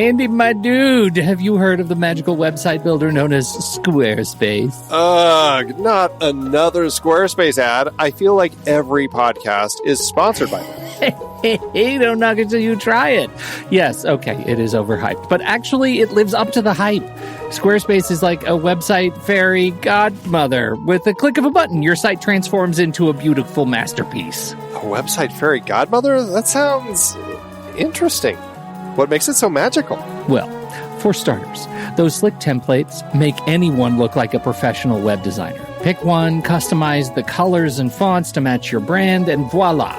Andy, my dude, have you heard of the magical website builder known as Squarespace? Ugh, not another Squarespace ad. I feel like every podcast is sponsored by them. Hey, don't knock it till you try it. Yes, okay, it is overhyped, but actually it lives up to the hype. Squarespace is like a website fairy godmother. With a click of a button, your site transforms into a beautiful masterpiece. A website fairy godmother? That sounds interesting. What makes it so magical? Well, for starters, those slick templates make anyone look like a professional web designer. Pick one, customize the colors and fonts to match your brand, and voila.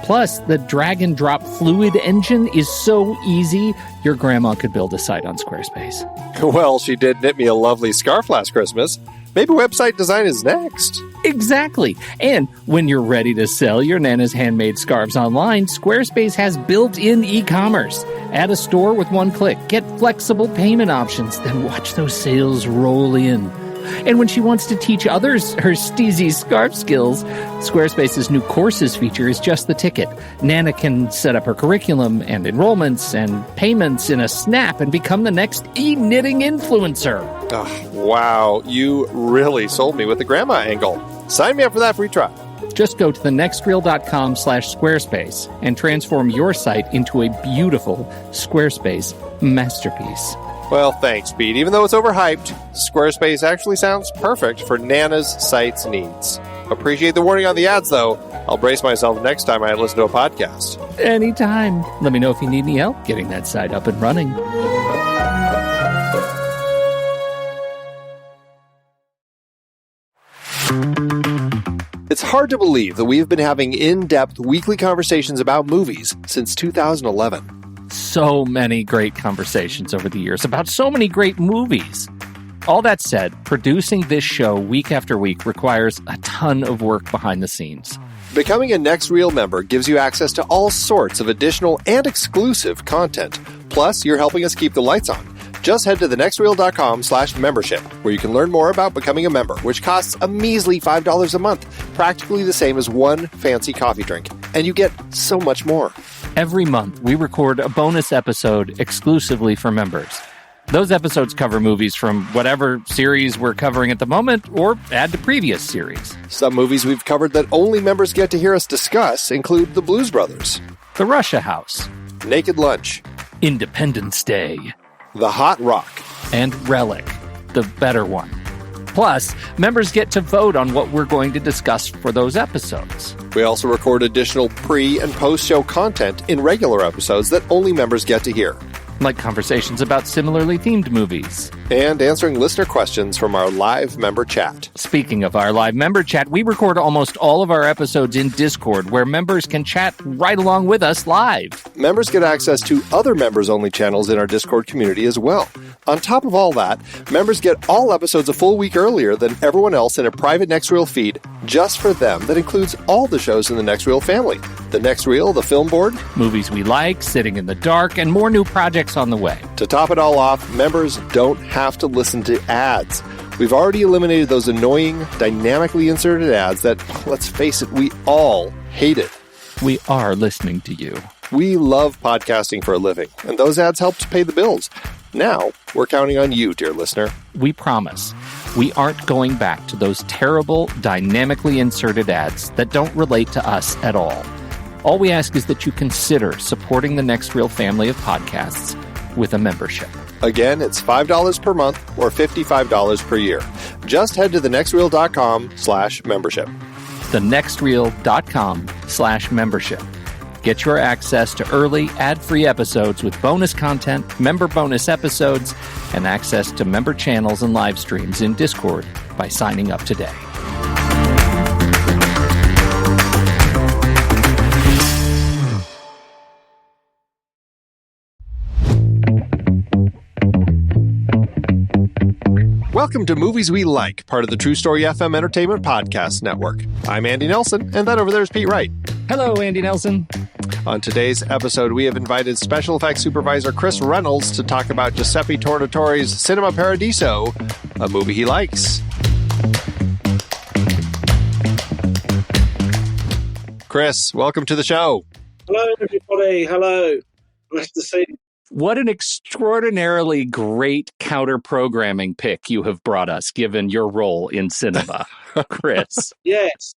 Plus, the drag-and-drop fluid engine is so easy, your grandma could build a site on Squarespace. Well, she did knit me a lovely scarf last Christmas. Maybe website design is next. Exactly. And when you're ready to sell your Nana's handmade scarves online, Squarespace has built-in e-commerce. Add a store with one click. Get flexible payment options. Then watch those sales roll in. And when she wants to teach others her steezy scarf skills, Squarespace's new courses feature is just the ticket. Nana can set up her curriculum and enrollments and payments in a snap and become the next e-knitting influencer. Oh, wow, you really sold me with the grandma angle. Sign me up for that free trial. Just go to thenextreel.com/Squarespace and transform your site into a beautiful Squarespace masterpiece. Well, thanks, Pete. Even though it's overhyped, Squarespace actually sounds perfect for Nana's site's needs. Appreciate the warning on the ads, though. I'll brace myself next time I listen to a podcast. Anytime. Let me know if you need any help getting that site up and running. It's hard to believe that we've been having in-depth weekly conversations about movies since 2011. So many great conversations over the years about so many great movies. All that said, producing this show week after week requires a ton of work behind the scenes. Becoming a Next Reel member gives you access to all sorts of additional and exclusive content. Plus, you're helping us keep the lights on. Just head to thenextreel.com/membership, where you can learn more about becoming a member, which costs a measly $5 a month, practically the same as one fancy coffee drink. And you get so much more. Every month, we record a bonus episode exclusively for members. Those episodes cover movies from whatever series we're covering at the moment, or add to previous series. Some movies we've covered that only members get to hear us discuss include The Blues Brothers, The Russia House, Naked Lunch, Independence Day, The Hot Rock, and Relic, the better one. Plus, members get to vote on what we're going to discuss for those episodes. We also record additional pre- and post-show content in regular episodes that only members get to hear. Like conversations about similarly themed movies. And answering listener questions from our live member chat. Speaking of our live member chat, we record almost all of our episodes in Discord, where members can chat right along with us live. Members get access to other members-only channels in our Discord community as well. On top of all that, members get all episodes a full week earlier than everyone else in a private Next Reel feed just for them that includes all the shows in the Next Reel family. The Next Reel, the Film Board, movies we like, Sitting in the Dark, and more new projects on the way. To top it all off, members don't have to listen to ads. We've already eliminated those annoying, dynamically inserted ads that, let's face it, we all hated. We are listening to you. We love podcasting for a living, and those ads help to pay the bills. Now, we're counting on you, dear listener. We promise. We aren't going back to those terrible, dynamically inserted ads that don't relate to us at all. All we ask is that you consider supporting the Next Reel family of podcasts with a membership. Again, it's $5 per month or $55 per year. Just head to thenextreel.com/membership. thenextreel.com/membership. Get your access to early, ad-free episodes with bonus content, member bonus episodes, and access to member channels and live streams in Discord by signing up today. Welcome to Movies We Like, part of the True Story FM Entertainment Podcast Network. I'm Andy Nelson, and that over there is Pete Wright. Hello, Andy Nelson. On today's episode, we have invited special effects supervisor Chris Reynolds to talk about Giuseppe Tornatore's Cinema Paradiso, a movie he likes. Chris, welcome to the show. Hello, everybody. Hello. Nice to see you. What an extraordinarily great counter-programming pick you have brought us, given your role in cinema, Chris. Yes.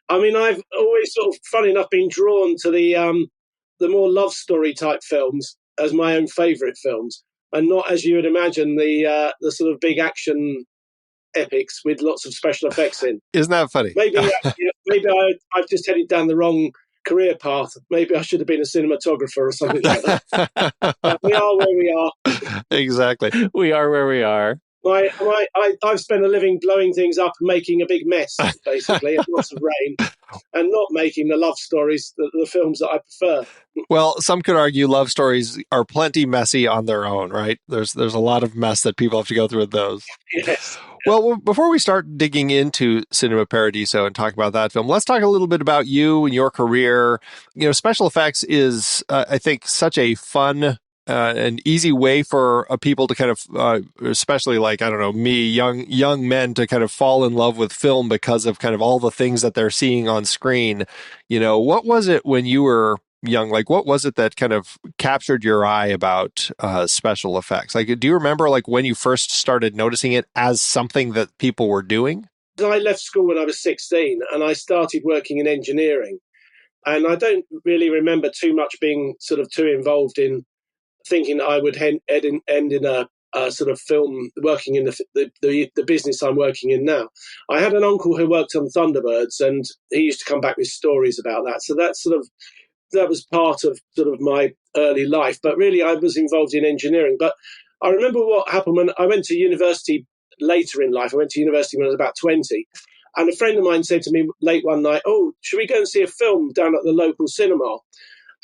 I mean, I've always sort of, funny enough, been drawn to the more love story type films as my own favourite films, and not, as you would imagine, the sort of big action epics with lots of special effects in. Isn't that funny? Maybe I've just headed down the wrong career path. Maybe I should have been a cinematographer or something like that. But we are where we are. Exactly. We are where we are. I've spent a living blowing things up and making a big mess, basically, and lots of rain, and not making the love stories, the films that I prefer. Well, some could argue love stories are plenty messy on their own, right? There's a lot of mess that people have to go through with those. Yes. Well, before we start digging into Cinema Paradiso and talk about that film, let's talk a little bit about you and your career. Special effects is, I think, such a fun an easy way for people to kind of, especially like, I don't know, me, young men to kind of fall in love with film because of kind of all the things that they're seeing on screen. What was it when you were young? Like, what was it that kind of captured your eye about special effects? Like, do you remember like when you first started noticing it as something that people were doing? I left school when I was 16 and I started working in engineering. And I don't really remember too much being sort of too involved in thinking I would end in a sort of film, working in the business I'm working in now. I had an uncle who worked on Thunderbirds, and he used to come back with stories about that. So that was part of sort of my early life. But really, I was involved in engineering. But I remember what happened when I went to university later in life. I went to university when I was about 20. And a friend of mine said to me late one night, "Oh, should we go and see a film down at the local cinema?"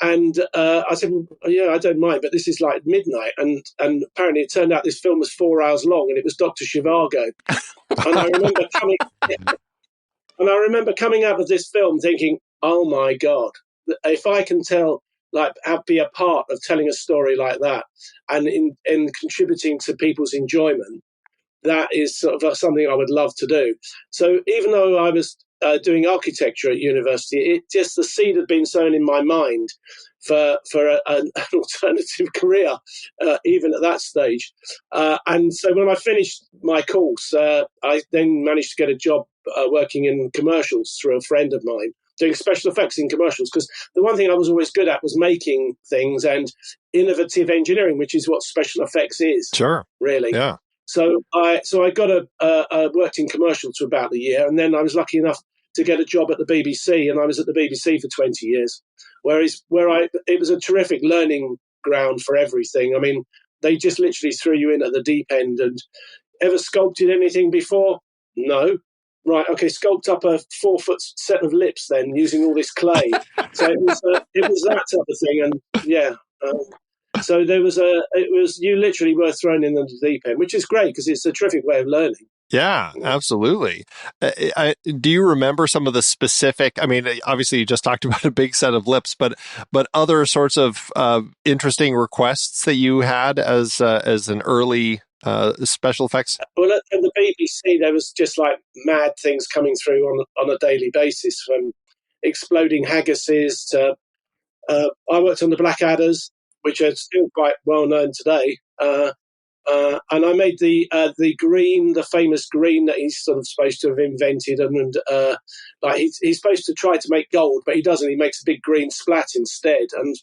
And I said, "Well, yeah, I don't mind, but this is like midnight." And apparently it turned out this film was 4 hours long, and it was Dr. Zhivago. And I remember coming out of this film thinking, "Oh my God, if I can be a part of telling a story like that and in contributing to people's enjoyment, that is sort of something I would love to do." So even though I was doing architecture at university, the seed had been sown in my mind for an alternative career, even at that stage. And so when I finished my course, I then managed to get a job working in commercials through a friend of mine, doing special effects in commercials, because the one thing I was always good at was making things and innovative engineering, which is what special effects is. Sure. Really. Yeah. So I got worked in commercials for about a year, and then I was lucky enough to get a job at the BBC, and I was at the BBC for 20 years, it was a terrific learning ground for everything. I mean, they just literally threw you in at the deep end. And ever sculpted anything before? No. Right, okay, sculpt up a 4-foot set of lips then using all this clay. So it was that type of thing, and yeah. So you literally were thrown in the deep end, which is great because it's a terrific way of learning. Yeah, absolutely. Do you remember some of the specific? I mean, obviously, you just talked about a big set of lips, but other sorts of interesting requests that you had as an early special effects. Well, at the BBC, there was just like mad things coming through on a daily basis, from exploding haggises to. I worked on the Blackadders, which are still quite well known today. And I made the green, the famous green that he's sort of supposed to have invented, and like he's supposed to try to make gold, but he doesn't. He makes a big green splat instead. And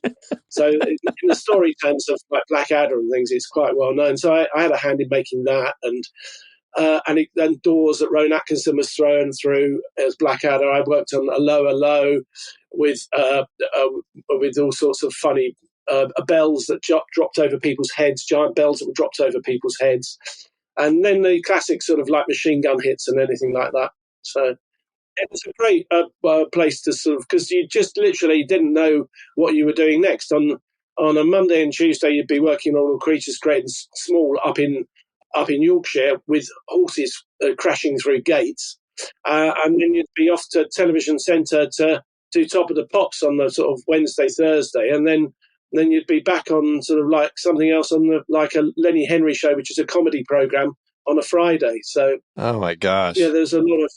so, in the story terms of like Blackadder and things, it's quite well known. So I had a hand in making that, and doors that Rowan Atkinson was throwing through as Blackadder. I worked on a low with all sorts of funny. Bells that dropped over people's heads, giant bells that were dropped over people's heads, and then the classic sort of like machine gun hits and anything like that. So it was a great place to sort of, because you just literally didn't know what you were doing next. On a Monday and Tuesday, you'd be working on All Creatures Great and Small up in Yorkshire with horses crashing through gates, and then you'd be off to Television Centre to do Top of the Pops on the sort of Wednesday, Thursday, and then you'd be back on sort of like something else on like a Lenny Henry show, which is a comedy program on a Friday. So, oh my gosh, yeah, there's a lot of,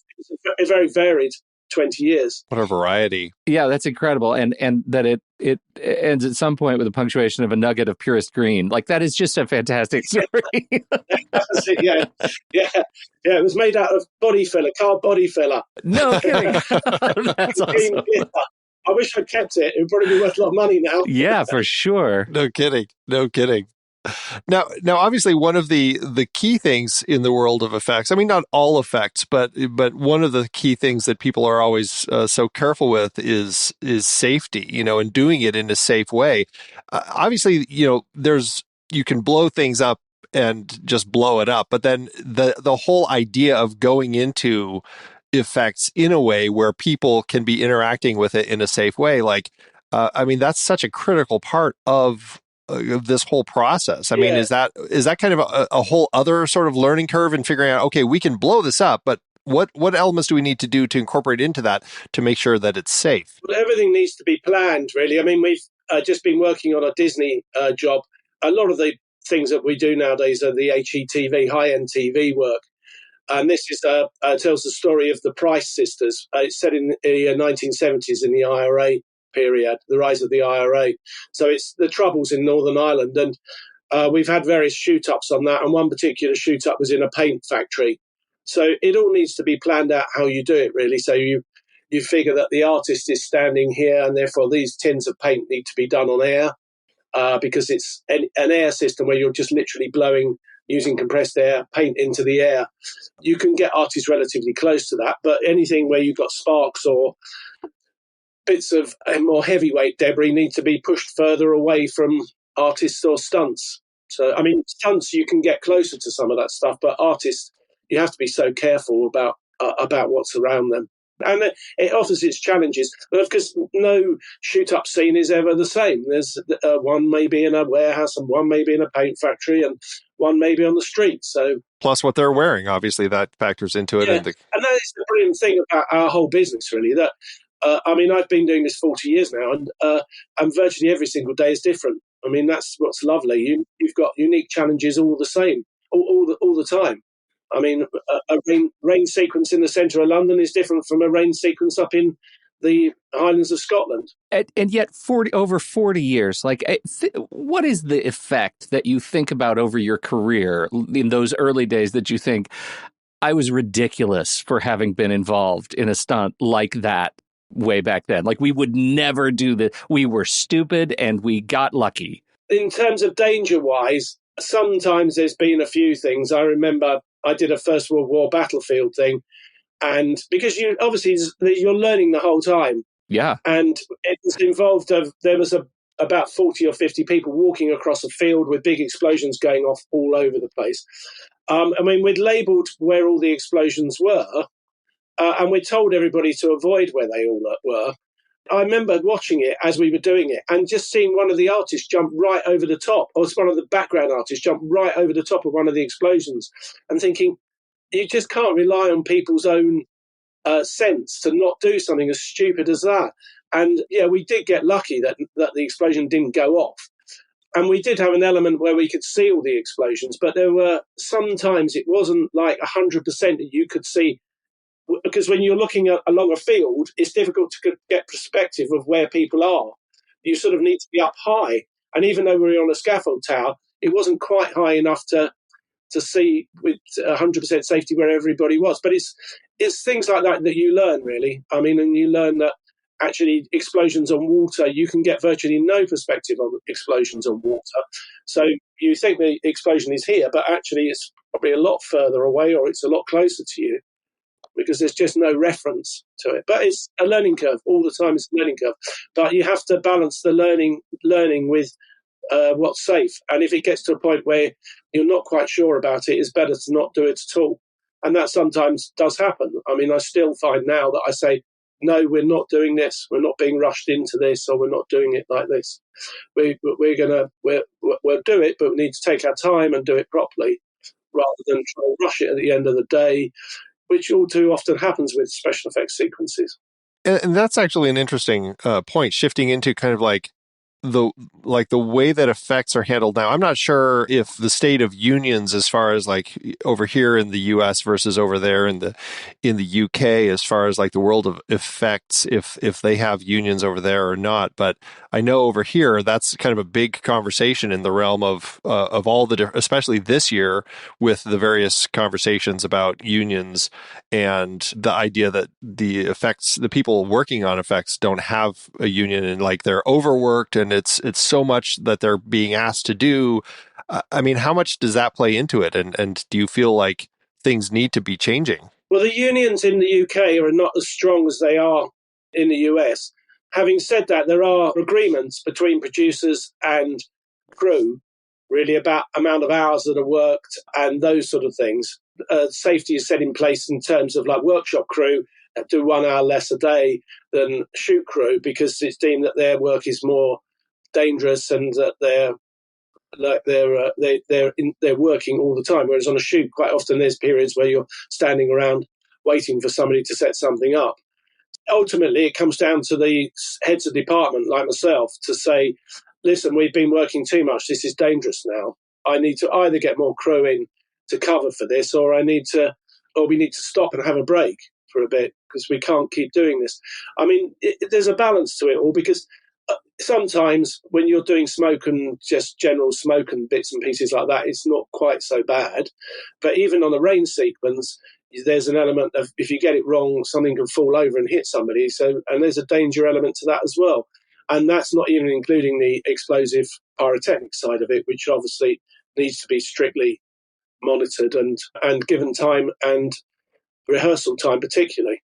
it's very varied. 20 years. What a variety. Yeah, that's incredible. And that it ends at some point with a punctuation of a nugget of purest green. Like, that is just a fantastic story. That's it, yeah. It was made out of body filler, car body filler. No kidding. That's awesome. I wish I'd kept it. It would probably be worth a lot of money now. Yeah, for sure. No kidding. Now, obviously, one of the key things in the world of effects, I mean, not all effects, but one of the key things that people are always so careful with is safety, and doing it in a safe way. Obviously, you can blow things up and just blow it up, but then the whole idea of going into effects in a way where people can be interacting with it in a safe way, like, I mean, that's such a critical part of this whole process. I mean, is that kind of a whole other sort of learning curve in figuring out, okay, we can blow this up, but what elements do we need to do to incorporate into that to make sure that it's safe? Well, everything needs to be planned, really. I mean, we've just been working on a Disney job. A lot of the things that we do nowadays are the HETV, high-end TV work. And this is tells the story of the Price sisters. It's set in the 1970s in the IRA period, the rise of the IRA. So it's the troubles in Northern Ireland. And we've had various shoot-ups on that. And one particular shoot-up was in a paint factory. So it all needs to be planned out how you do it, really. So you figure that the artist is standing here, and therefore these tins of paint need to be done on air because it's an air system where you're just literally blowing, using compressed air, paint into the air. You can get artists relatively close to that, but anything where you've got sparks or bits of more heavyweight debris need to be pushed further away from artists or stunts. So, I mean, stunts, you can get closer to some of that stuff, but artists, you have to be so careful about what's around them. And it offers its challenges, because no shoot-up scene is ever the same. There's one may be in a warehouse, and one may be in a paint factory, and one may be on the street. So, plus what they're wearing, obviously, that factors into it. Yeah. And that is the brilliant thing about our whole business, really, that I mean, I've been doing this 40 years now, and virtually every single day is different. I mean, that's what's lovely. You've got unique challenges all the same, all the time. I mean, a rain sequence in the centre of London is different from a rain sequence up in the Highlands of Scotland. And yet, over 40 years, like, what is the effect that you think about over your career in those early days that you think, I was ridiculous for having been involved in a stunt like that way back then? Like, we would never do that. We were stupid and we got lucky. In terms of danger-wise, sometimes there's been a few things. I remember I did a First World War battlefield thing, and because you're learning the whole time. Yeah. And it was involved there was about 40 or 50 people walking across a field with big explosions going off all over the place. I mean, we'd labelled where all the explosions were, and we told everybody to avoid where they all were. I remember watching it as we were doing it and just seeing one of the artists jump right over the top, or one of the background artists jump right over the top of one of the explosions, and thinking, you just can't rely on people's own sense to not do something as stupid as that. And yeah, we did get lucky that the explosion didn't go off. And we did have an element where we could see all the explosions, but there were sometimes it wasn't like 100% that you could see, because when you're looking along a field, it's difficult to get perspective of where people are. You sort of need to be up high. And even though we were on a scaffold tower, it wasn't quite high enough to see with 100% safety where everybody was. But it's things like that you learn, really. I mean, and you learn that actually explosions on water, you can get virtually no perspective on explosions on water. So you think the explosion is here, but actually it's probably a lot further away, or it's a lot closer to you, because there's just no reference to it. But it's a learning curve all the time. It's a learning curve. But you have to balance the learning with what's safe. And if it gets to a point where you're not quite sure about it, it's better to not do it at all. And that sometimes does happen. I mean, I still find now that I say, no, we're not doing this. We're not being rushed into this, or we're not doing it like this. We'll do it, but we need to take our time and do it properly, rather than try and rush it at the end of the day, which all too often happens with special effects sequences. And that's actually an interesting point, shifting into kind of like the way that effects are handled now. I'm not sure if the state of unions, as far as like over here in the US versus over there in the UK, as far as like the world of effects, if they have unions over there or not. But I know over here that's kind of a big conversation in the realm of all the especially this year with the various conversations about unions and the idea that the people working on effects don't have a union, and like they're overworked and it's so much that they're being asked to do. I mean, how much does that play into it? And do you feel like things need to be changing? Well, the unions in the UK are not as strong as they are in the US. Having said that, there are agreements between producers and crew, really, about amount of hours that are worked and those sort of things. Safety is set in place in terms of like workshop crew do 1 hour less a day than shoot crew because it's deemed that their work is more dangerous and that they're working all the time. Whereas on a shoot, quite often there's periods where you're standing around waiting for somebody to set something up. Ultimately, it comes down to the heads of department like myself to say, listen, we've been working too much. This is dangerous now. I need to either get more crew in to cover for this, or we need to stop and have a break for a bit because we can't keep doing this. I mean, there's a balance to it all because sometimes when you're doing smoke and just general smoke and bits and pieces like that, it's not quite so bad. But even on a rain sequence, there's an element of if you get it wrong, something can fall over and hit somebody. And there's a danger element to that as well. And that's not even including the explosive pyrotechnic side of it, which obviously needs to be strictly monitored and given time and rehearsal time particularly.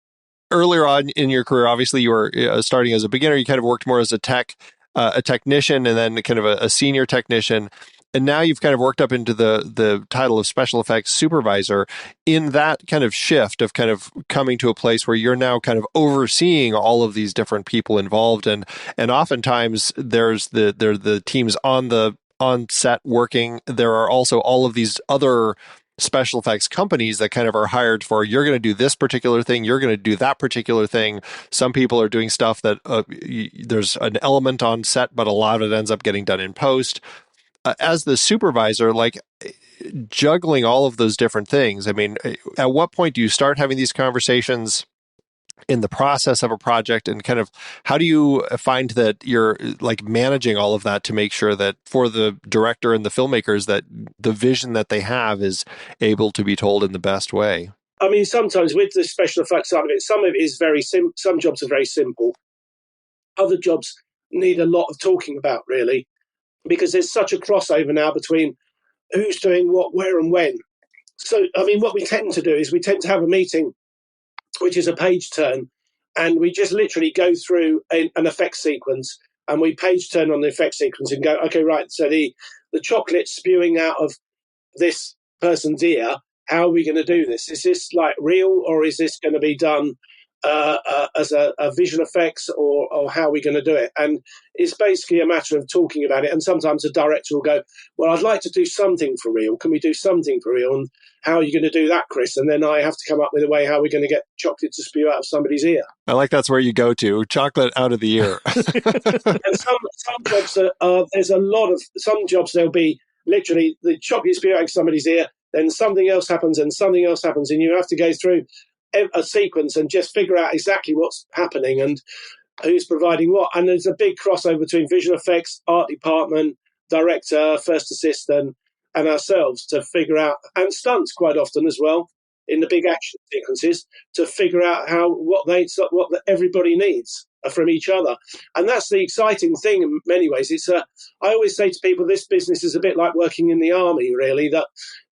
Earlier on in your career, obviously you were starting as a beginner. You kind of worked more as a technician, and then kind of a senior technician. And now you've kind of worked up into the title of special effects supervisor. In that kind of shift of kind of coming to a place where you're now kind of overseeing all of these different people involved, and oftentimes there's the teams on set working. There are also all of these other special effects companies that kind of are hired for, you're going to do this particular thing, you're going to do that particular thing. Some people are doing stuff that there's an element on set, but a lot of it ends up getting done in post. As the supervisor, like juggling all of those different things, I mean, at what point do you start having these conversations in the process of a project, and kind of how do you find that you're like managing all of that to make sure that for the director and the filmmakers that the vision that they have is able to be told in the best way? I mean, sometimes with the special effects side of it, some of it is very simple. Some jobs are very simple. Other jobs need a lot of talking about, really, because there's such a crossover now between who's doing what, where and when. So, I mean, what we tend to do is we tend to have a meeting which is a page turn, and we just literally go through an effect sequence, and we page turn on the effect sequence and go, okay, right, so the chocolate spewing out of this person's ear, how are we going to do this? Is this like real, or is this going to be done as a visual effects, or how are we going to do it? And it's basically a matter of talking about it. And sometimes the director will go, well, I'd like to do something for real. Can we do something for real? And how are you going to do that, Chris? And then I have to come up with a way how we're going to get chocolate to spew out of somebody's ear. I like that's where you go to, chocolate out of the ear. And some jobs there's a lot of, some jobs there'll be literally the chocolate spew out of somebody's ear, then something else happens and something else happens, and you have to go through a sequence and just figure out exactly what's happening and who's providing what. And there's a big crossover between visual effects, art department, director, first assistant, and ourselves to figure out, and stunts quite often as well in the big action sequences, to figure out what everybody needs from each other. And that's the exciting thing in many ways. I always say to people, this business is a bit like working in the army, really, that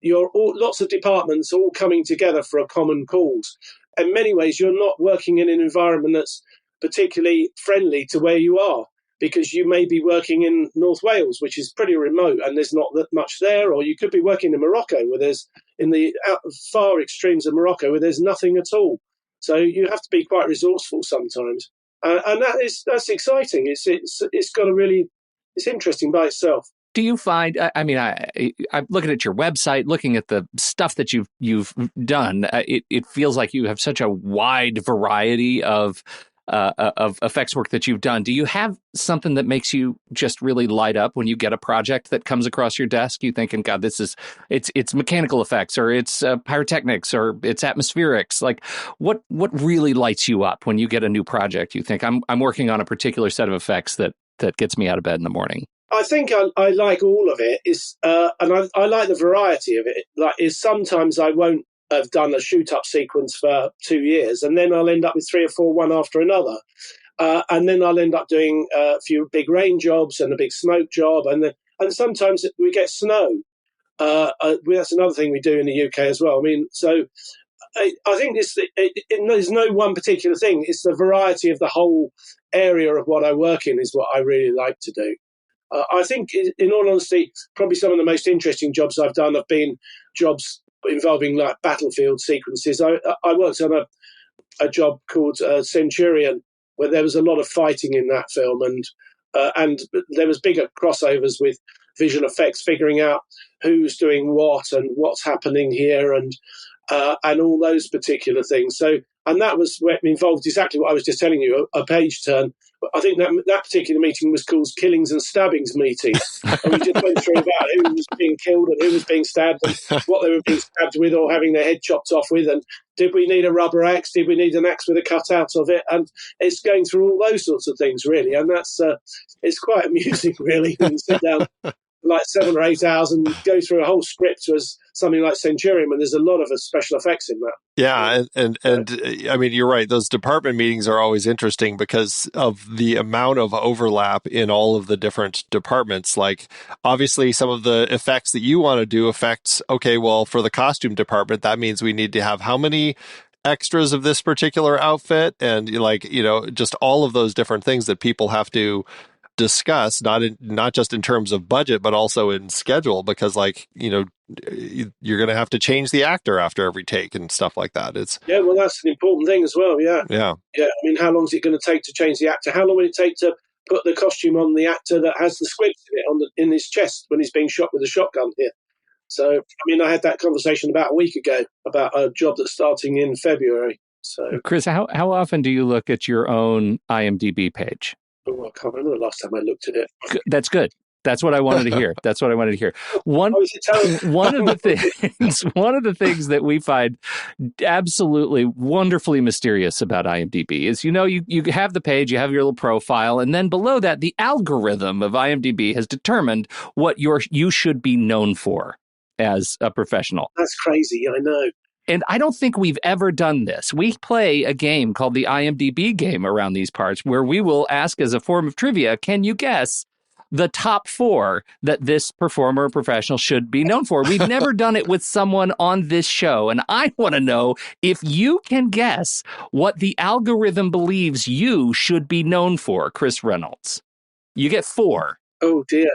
lots of departments all coming together for a common cause. In many ways, you're not working in an environment that's particularly friendly to where you are, because you may be working in North Wales, which is pretty remote, and there's not that much there, or you could be working in Morocco, in the far extremes of Morocco, where there's nothing at all. So you have to be quite resourceful sometimes, and that's exciting. It's got it's interesting by itself. Do you find, I'm looking at your website, looking at the stuff that you've done, it feels like you have such a wide variety of of effects work that you've done. Do you have something that makes you just really light up when you get a project that comes across your desk? You thinking, God, it's mechanical effects, or it's pyrotechnics, or it's atmospherics. Like, what really lights you up when you get a new project? You think I'm working on a particular set of effects that gets me out of bed in the morning. I think I like all of it. And I like the variety of it. Like, is sometimes I won't have done a shoot-up sequence for 2 years, and then I'll end up with 3 or 4, one after another. And then I'll end up doing a few big rain jobs and a big smoke job, and sometimes we get snow. That's another thing we do in the UK as well. I mean, so I think there's no one particular thing. It's the variety of the whole area of what I work in is what I really like to do. I think, in all honesty, probably some of the most interesting jobs I've done have been jobs involving like battlefield sequences. I worked on a job called Centurion, where there was a lot of fighting in that film, and there was bigger crossovers with visual effects, figuring out who's doing what and what's happening here, and all those particular things. So, and that was where it involved exactly what I was just telling you, a page turn. I think that particular meeting was called Killings and Stabbings meeting. And we just went through about who was being killed and who was being stabbed and what they were being stabbed with or having their head chopped off with. And did we need a rubber axe? Did we need an axe with a cutout of it? And it's going through all those sorts of things, really. And that's it's quite amusing, really, when you sit down like 7 or 8 hours and go through a whole script as something like Centurion, and there's a lot of special effects in that. Yeah, and I mean, you're right. Those department meetings are always interesting because of the amount of overlap in all of the different departments. Like, obviously, some of the effects that you want to do affects, okay, well, for the costume department, that means we need to have how many extras of this particular outfit, and just all of those different things that people have to discuss, not just in terms of budget, but also in schedule, because you're going to have to change the actor after every take and stuff like that. Well, that's an important thing as well. Yeah. I mean, how long is it going to take to change the actor? How long will it take to put the costume on the actor that has the squibs in it in his chest when he's being shot with a shotgun here? So, I mean, I had that conversation about a week ago about a job that's starting in February. So, Chris, how often do you look at your own IMDb page? Oh, I can't remember the last time I looked at it. That's good. That's what I wanted to hear. That's what I wanted to hear. One of the things that we find absolutely wonderfully mysterious about IMDb is, you have the page, you have your little profile, and then below that, the algorithm of IMDb has determined what you should be known for as a professional. That's crazy. I know. And I don't think we've ever done this. We play a game called the IMDb game around these parts, where we will ask as a form of trivia, can you guess the top 4 that this performer or professional should be known for? We've never done it with someone on this show. And I want to know if you can guess what the algorithm believes you should be known for, Chris Reynolds. You get 4. Oh, dear.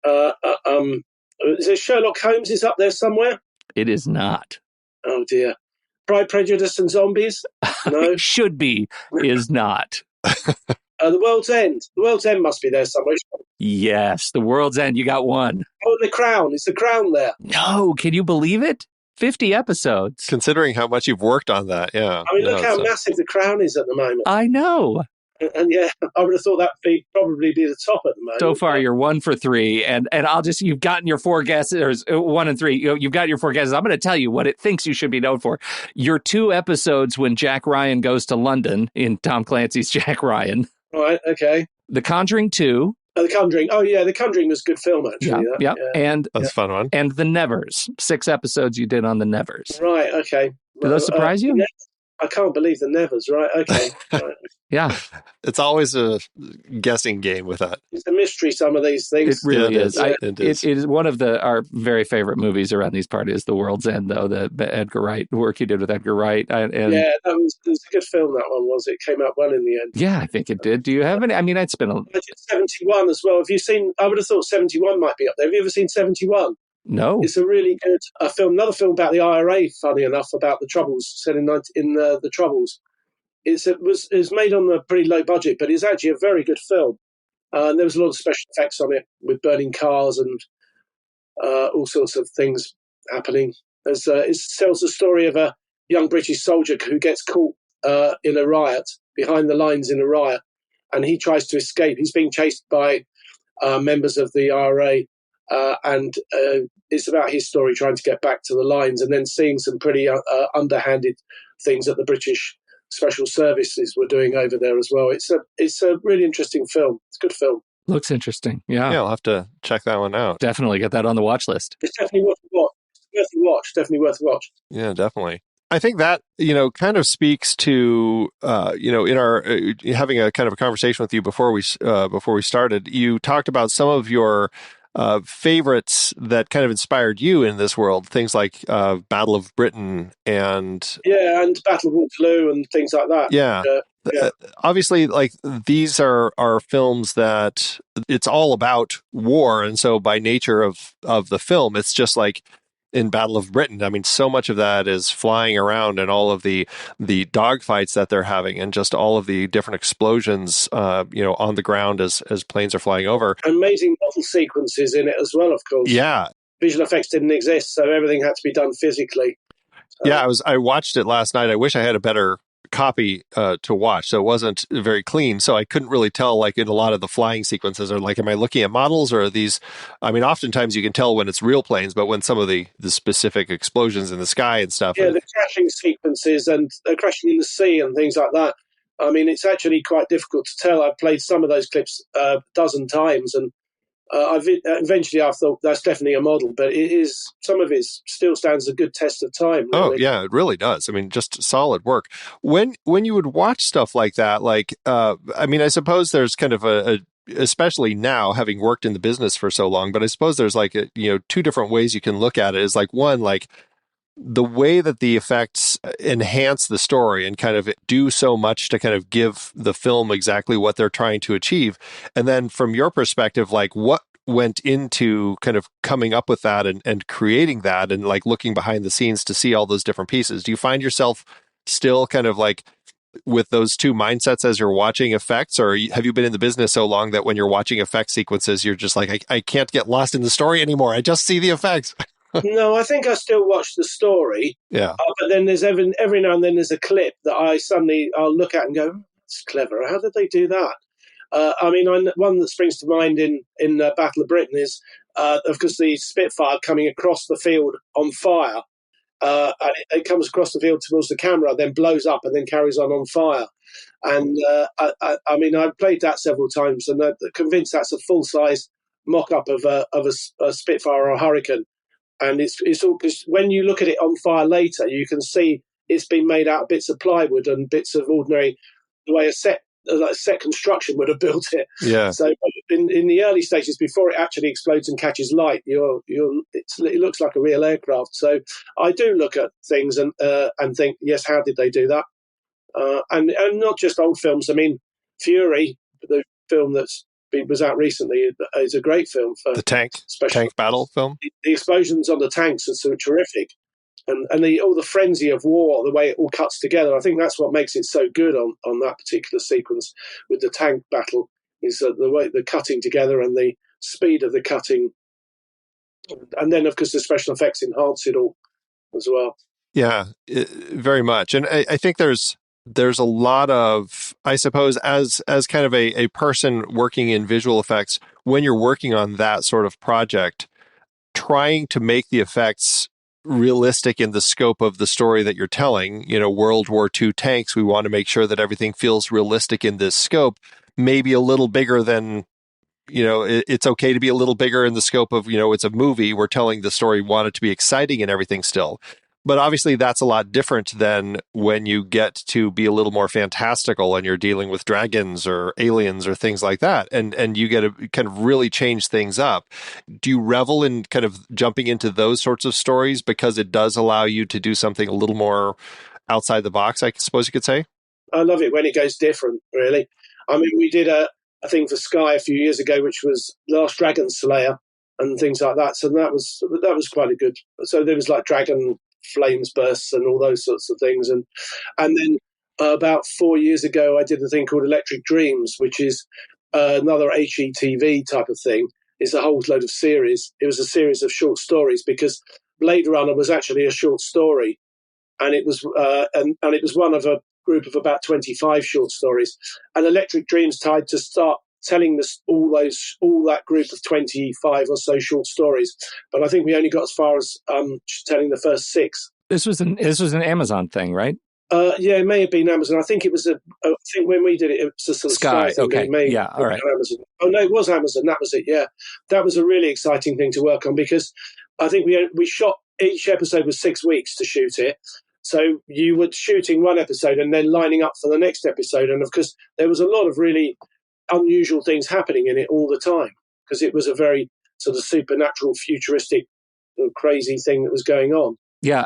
Is there Sherlock Holmes is up there somewhere? It is not. Oh, dear. Pride, Prejudice and Zombies? No. Should be, is not. The World's End. The World's End must be there somewhere. Yes, The World's End. You got 1. Oh, The Crown. Is The Crown there? No, can you believe it? 50 episodes. Considering how much you've worked on that, yeah. I mean, look how massive The Crown is at the moment. I know. And yeah, I would have thought that would probably be the top at the moment. So far, you're 1 for 3, and you've gotten your 4 guesses, or 1 and 3. You've got your 4 guesses. I'm going to tell you what it thinks you should be known for. Your 2 episodes when Jack Ryan goes to London in Tom Clancy's Jack Ryan. Right. Okay. The Conjuring 2. The Conjuring. Oh yeah, The Conjuring was a good film actually. Yeah. And that's a fun one. And The Nevers. 6 episodes you did on The Nevers. Right. Okay. Did those surprise you? I can't believe The Nevers. Right. Okay. Right. Yeah. It's always a guessing game with that. It's a mystery, some of these things. It really is. It is one of our very favorite movies around these parties, The World's End, though, the Edgar Wright, the work he did with Edgar Wright. Yeah, it was a good film, that one was. It came out well in the end. Yeah, I think it did. Do you have any? I mean, it's been I did 71 as well. Have you seen, I would have thought 71 might be up there. Have you ever seen 71? No. It's a really good film. Another film about the IRA, funny enough, about the Troubles, set in the Troubles. It was made on a pretty low budget, but it's actually a very good film. And there was a lot of special effects on it with burning cars and all sorts of things happening. It tells the story of a young British soldier who gets caught in a riot behind the lines in a riot, and he tries to escape. He's being chased by members of the RA, and it's about his story trying to get back to the lines, and then seeing some pretty underhanded things that the British Special Services were doing over there as well. It's a really interesting film. It's a good film. Looks interesting. Yeah. Yeah, I'll have to check that one out. Definitely get that on the watch list. It's definitely worth a watch. Definitely worth a watch. Yeah, definitely. I think that, kind of speaks to, in our having a kind of a conversation with you before we started, you talked about some of your favorites that kind of inspired you in this world, things like Battle of Britain and Battle of Waterloo and things like that. Yeah. Obviously, like these are films that it's all about war, and so by nature of the film, it's just like in Battle of Britain. I mean, so much of that is flying around and all of the dogfights that they're having, and just all of the different explosions, on the ground as planes are flying over. Amazing model sequences in it as well, of course. Yeah, visual effects didn't exist, so everything had to be done physically. Yeah, I watched it last night. I wish I had a better copy to watch, so it wasn't very clean, so I couldn't really tell, like in a lot of the flying sequences, or like, am I looking at models, or are these, I mean, oftentimes you can tell when it's real planes, but when some of the specific explosions in the sky and stuff. Yeah, the crashing sequences and crashing in the sea and things like that. I mean, it's actually quite difficult to tell. I've played some of those clips a dozen times, and eventually I thought that's definitely a model, but some of it still stands a good test of time. Really. Oh yeah, it really does. I mean, just solid work. When you would watch stuff like that, like I mean, I suppose there's kind of a especially now, having worked in the business for so long, but I suppose there's like two different ways you can look at it. Is like, one, like the way that the effects enhance the story and kind of do so much to kind of give the film exactly what they're trying to achieve. And then from your perspective, like what went into kind of coming up with that and creating that, and like looking behind the scenes to see all those different pieces. Do you find yourself still kind of like with those two mindsets as you're watching effects, or have you been in the business so long that when you're watching effect sequences, you're just like, I can't get lost in the story anymore. I just see the effects. No, I think I still watch the story. Yeah. But then there's every now and then there's a clip that I'll look at and go, that's clever. How did they do that? I mean, one that springs to mind in Battle of Britain is, of course, the Spitfire coming across the field on fire. And it comes across the field towards the camera, then blows up and then carries on fire. And I mean, I've played that several times, and I'm convinced that's a full-size mock-up of a Spitfire or a Hurricane. And it's all, because when you look at it on fire later, you can see it's been made out of bits of plywood and bits of ordinary, the way a set construction would have built it. Yeah. So in the early stages, before it actually explodes and catches light, it looks like a real aircraft. So I do look at things and think, yes, how did they do that? And not just old films. I mean, Fury, the film was out recently, is a great film for the tank battle film. The explosions on the tanks are so terrific, and all the frenzy of war, the way it all cuts together. I think that's what makes it so good on that particular sequence with the tank battle, is the way the cutting together and the speed of the cutting, and then of course the special effects enhance it all as well. Yeah, very much, and I think there's a lot of, I suppose, as kind of a person working in visual effects, when you're working on that sort of project, trying to make the effects realistic in the scope of the story that you're telling. World War II tanks, we want to make sure that everything feels realistic in this scope, maybe a little bigger than, it's okay to be a little bigger in the scope of, it's a movie, we're telling the story, want it to be exciting and everything still. But obviously that's a lot different than when you get to be a little more fantastical and you're dealing with dragons or aliens or things like that. And you get to kind of really change things up. Do you revel in kind of jumping into those sorts of stories because it does allow you to do something a little more outside the box, I suppose you could say? I love it when it goes different, really. I mean, we did a thing for Sky a few years ago, which was Last Dragon Slayer and things like that. So that was quite a good. So there was like dragon flames bursts and all those sorts of things, and then about 4 years ago I did a thing called Electric Dreams, which is another HETV type of thing. It's a whole load of series. It was a series of short stories, because Blade Runner was actually a short story, and it was and it was one of group of about 25 short stories, and Electric Dreams tried to start telling all that group of 25 or so short stories, but I think we only got as far as telling the first 6. This was an Amazon thing, right? Yeah, it may have been Amazon. I think it was I think when we did it, it was a sort of Sky thing. Okay. Yeah. All right. Amazon. Oh no, it was Amazon. That was it. Yeah, that was a really exciting thing to work on, because I think we shot, each episode was 6 weeks to shoot it. So you were shooting one episode and then lining up for the next episode, and of course there was a lot of really unusual things happening in it all the time, because it was a very sort of supernatural, futuristic, crazy thing that was going on. Yeah,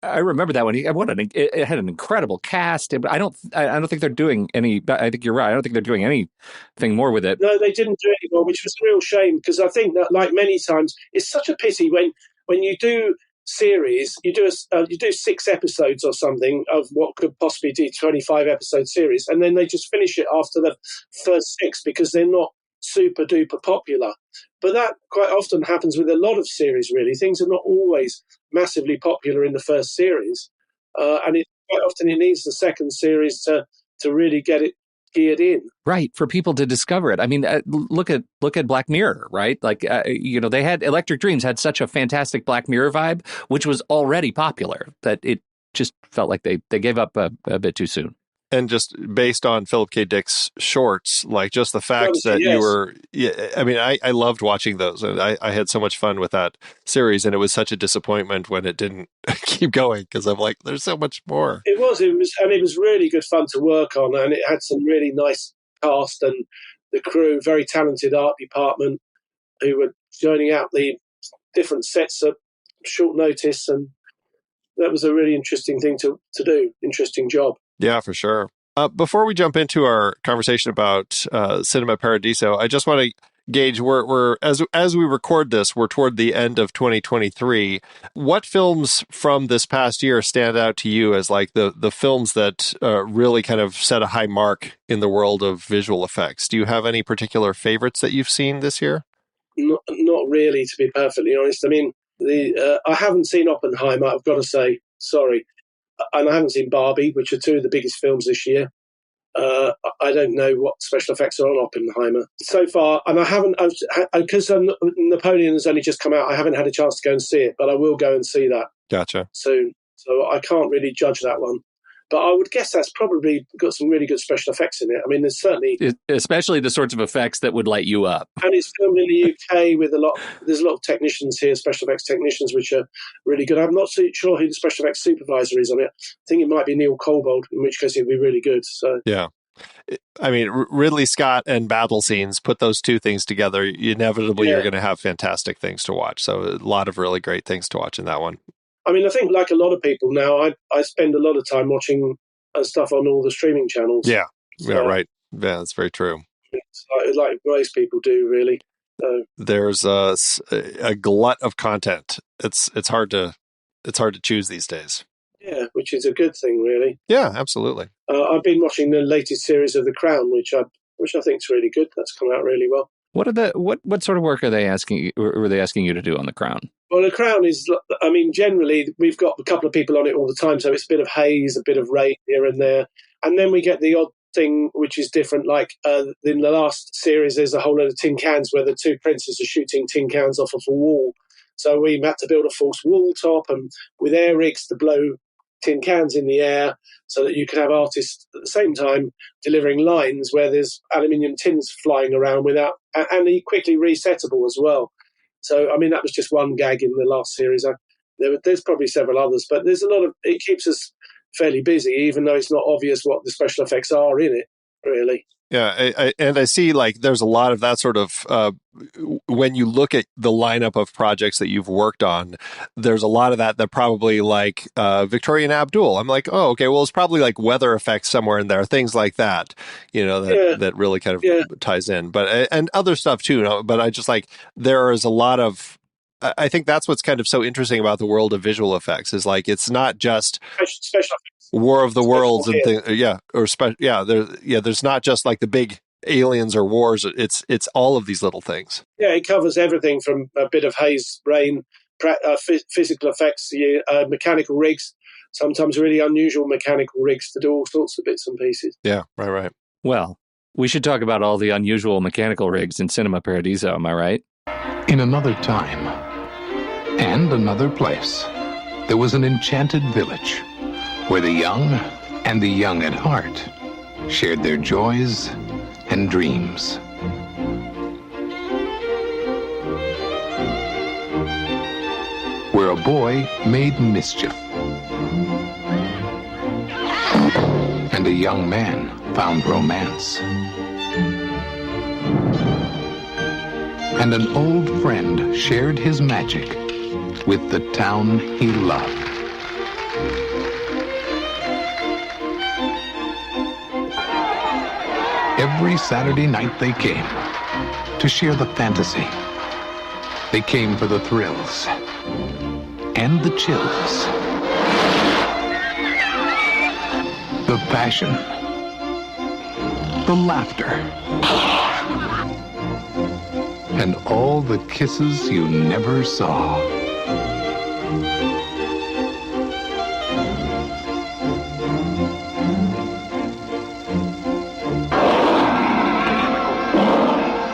I remember that one. It had an incredible cast. I don't think they're doing any. I think you're right. I don't think they're doing anything more with it. No, they didn't do it anymore, which was a real shame, because I think that, like many times, it's such a pity when you do series, you do 6 episodes or something of what could possibly be 25 episode series, and then they just finish it after the first 6 because they're not super duper popular. But that quite often happens with a lot of series, really. Things are not always massively popular in the first series, and quite often it needs the second series to really get it geared in. Right, for people to discover it. I mean, look at Black Mirror, right? Like, they had Electric Dreams had such a fantastic Black Mirror vibe, which was already popular, that it just felt like they gave up a bit too soon. And just based on Philip K. Dick's shorts, like just the fact that you were, I mean, I loved watching those, and I had so much fun with that series, and it was such a disappointment when it didn't keep going, because I'm like, there's so much more. It was really good fun to work on, and it had some really nice cast, and the crew, very talented art department, who were joining out the different sets at short notice, and that was a really interesting thing to do, interesting job. Yeah, for sure. Before we jump into our conversation about Cinema Paradiso, I just want to gauge, we're as we record this, we're toward the end of 2023. What films from this past year stand out to you as like the films that really kind of set a high mark in the world of visual effects? Do you have any particular favorites that you've seen this year? Not really, to be perfectly honest. I mean, I haven't seen Oppenheimer, I've got to say, sorry. And I haven't seen Barbie, which are 2 of the biggest films this year. I don't know what special effects are on Oppenheimer so far, and I haven't, because Napoleon has only just come out. I haven't had a chance to go and see it, but I will go and see that. Gotcha. Soon, so I can't really judge that one. But I would guess that's probably got some really good special effects in it. I mean, there's certainly... Especially the sorts of effects that would light you up. And it's filmed in the UK with there's a lot of technicians here, special effects technicians, which are really good. I'm not sure who the special effects supervisor is on it. I think it might be Neil Kobold, in which case it'd be really good. So yeah. I mean, Ridley Scott and battle scenes, put those 2 things together, inevitably you're going to have fantastic things to watch. So a lot of really great things to watch in that one. I mean, I think like a lot of people now, I spend a lot of time watching stuff on all the streaming channels. Yeah, so, yeah, right. Yeah, that's very true. It's like most people do, really. So, there's a glut of content. It's hard to choose these days. Yeah, which is a good thing, really. Yeah, absolutely. I've been watching the latest series of The Crown, which I think is really good. That's come out really well. What sort of work are they asking? Were they asking you to do on The Crown? Well, The Crown is, I mean, generally we've got a couple of people on it all the time, so it's a bit of haze, a bit of rain here and there, and then we get the odd thing which is different. Like in the last series, there's a whole lot of tin cans where the 2 princes are shooting tin cans off of a wall. So we had to build a false wall top and with air rigs to blow tin cans in the air so that you could have artists at the same time delivering lines where there's aluminium tins flying around and quickly resettable as well. So, I mean, that was just one gag in the last series. There's probably several others, but there's a lot of, it keeps us fairly busy, even though it's not obvious what the special effects are in it, really. Yeah, I see, like, there's a lot of that sort of, when you look at the lineup of projects that you've worked on, there's a lot of that probably, like, Victoria and Abdul. I'm like, oh, okay, well, it's probably, like, weather effects somewhere in there, things like that, that really kind of ties in. But, and other stuff, too, but I just, like, there is a lot of, I think that's what's kind of so interesting about the world of visual effects, is, like, it's not just special effects. War of the Worlds and things, there's not just like the big aliens or wars. It's all of these little things. Yeah, it covers everything from a bit of haze, rain, physical effects, mechanical rigs, sometimes really unusual mechanical rigs to do all sorts of bits and pieces. Yeah, right. Well, we should talk about all the unusual mechanical rigs in Cinema Paradiso, am I right? In another time and another place, there was an enchanted village where the young and the young at heart shared their joys and dreams. Where a boy made mischief and a young man found romance. And an old friend shared his magic with the town he loved. Every Saturday night they came to share the fantasy. They came for the thrills and the chills, the passion, the laughter, and all the kisses you never saw.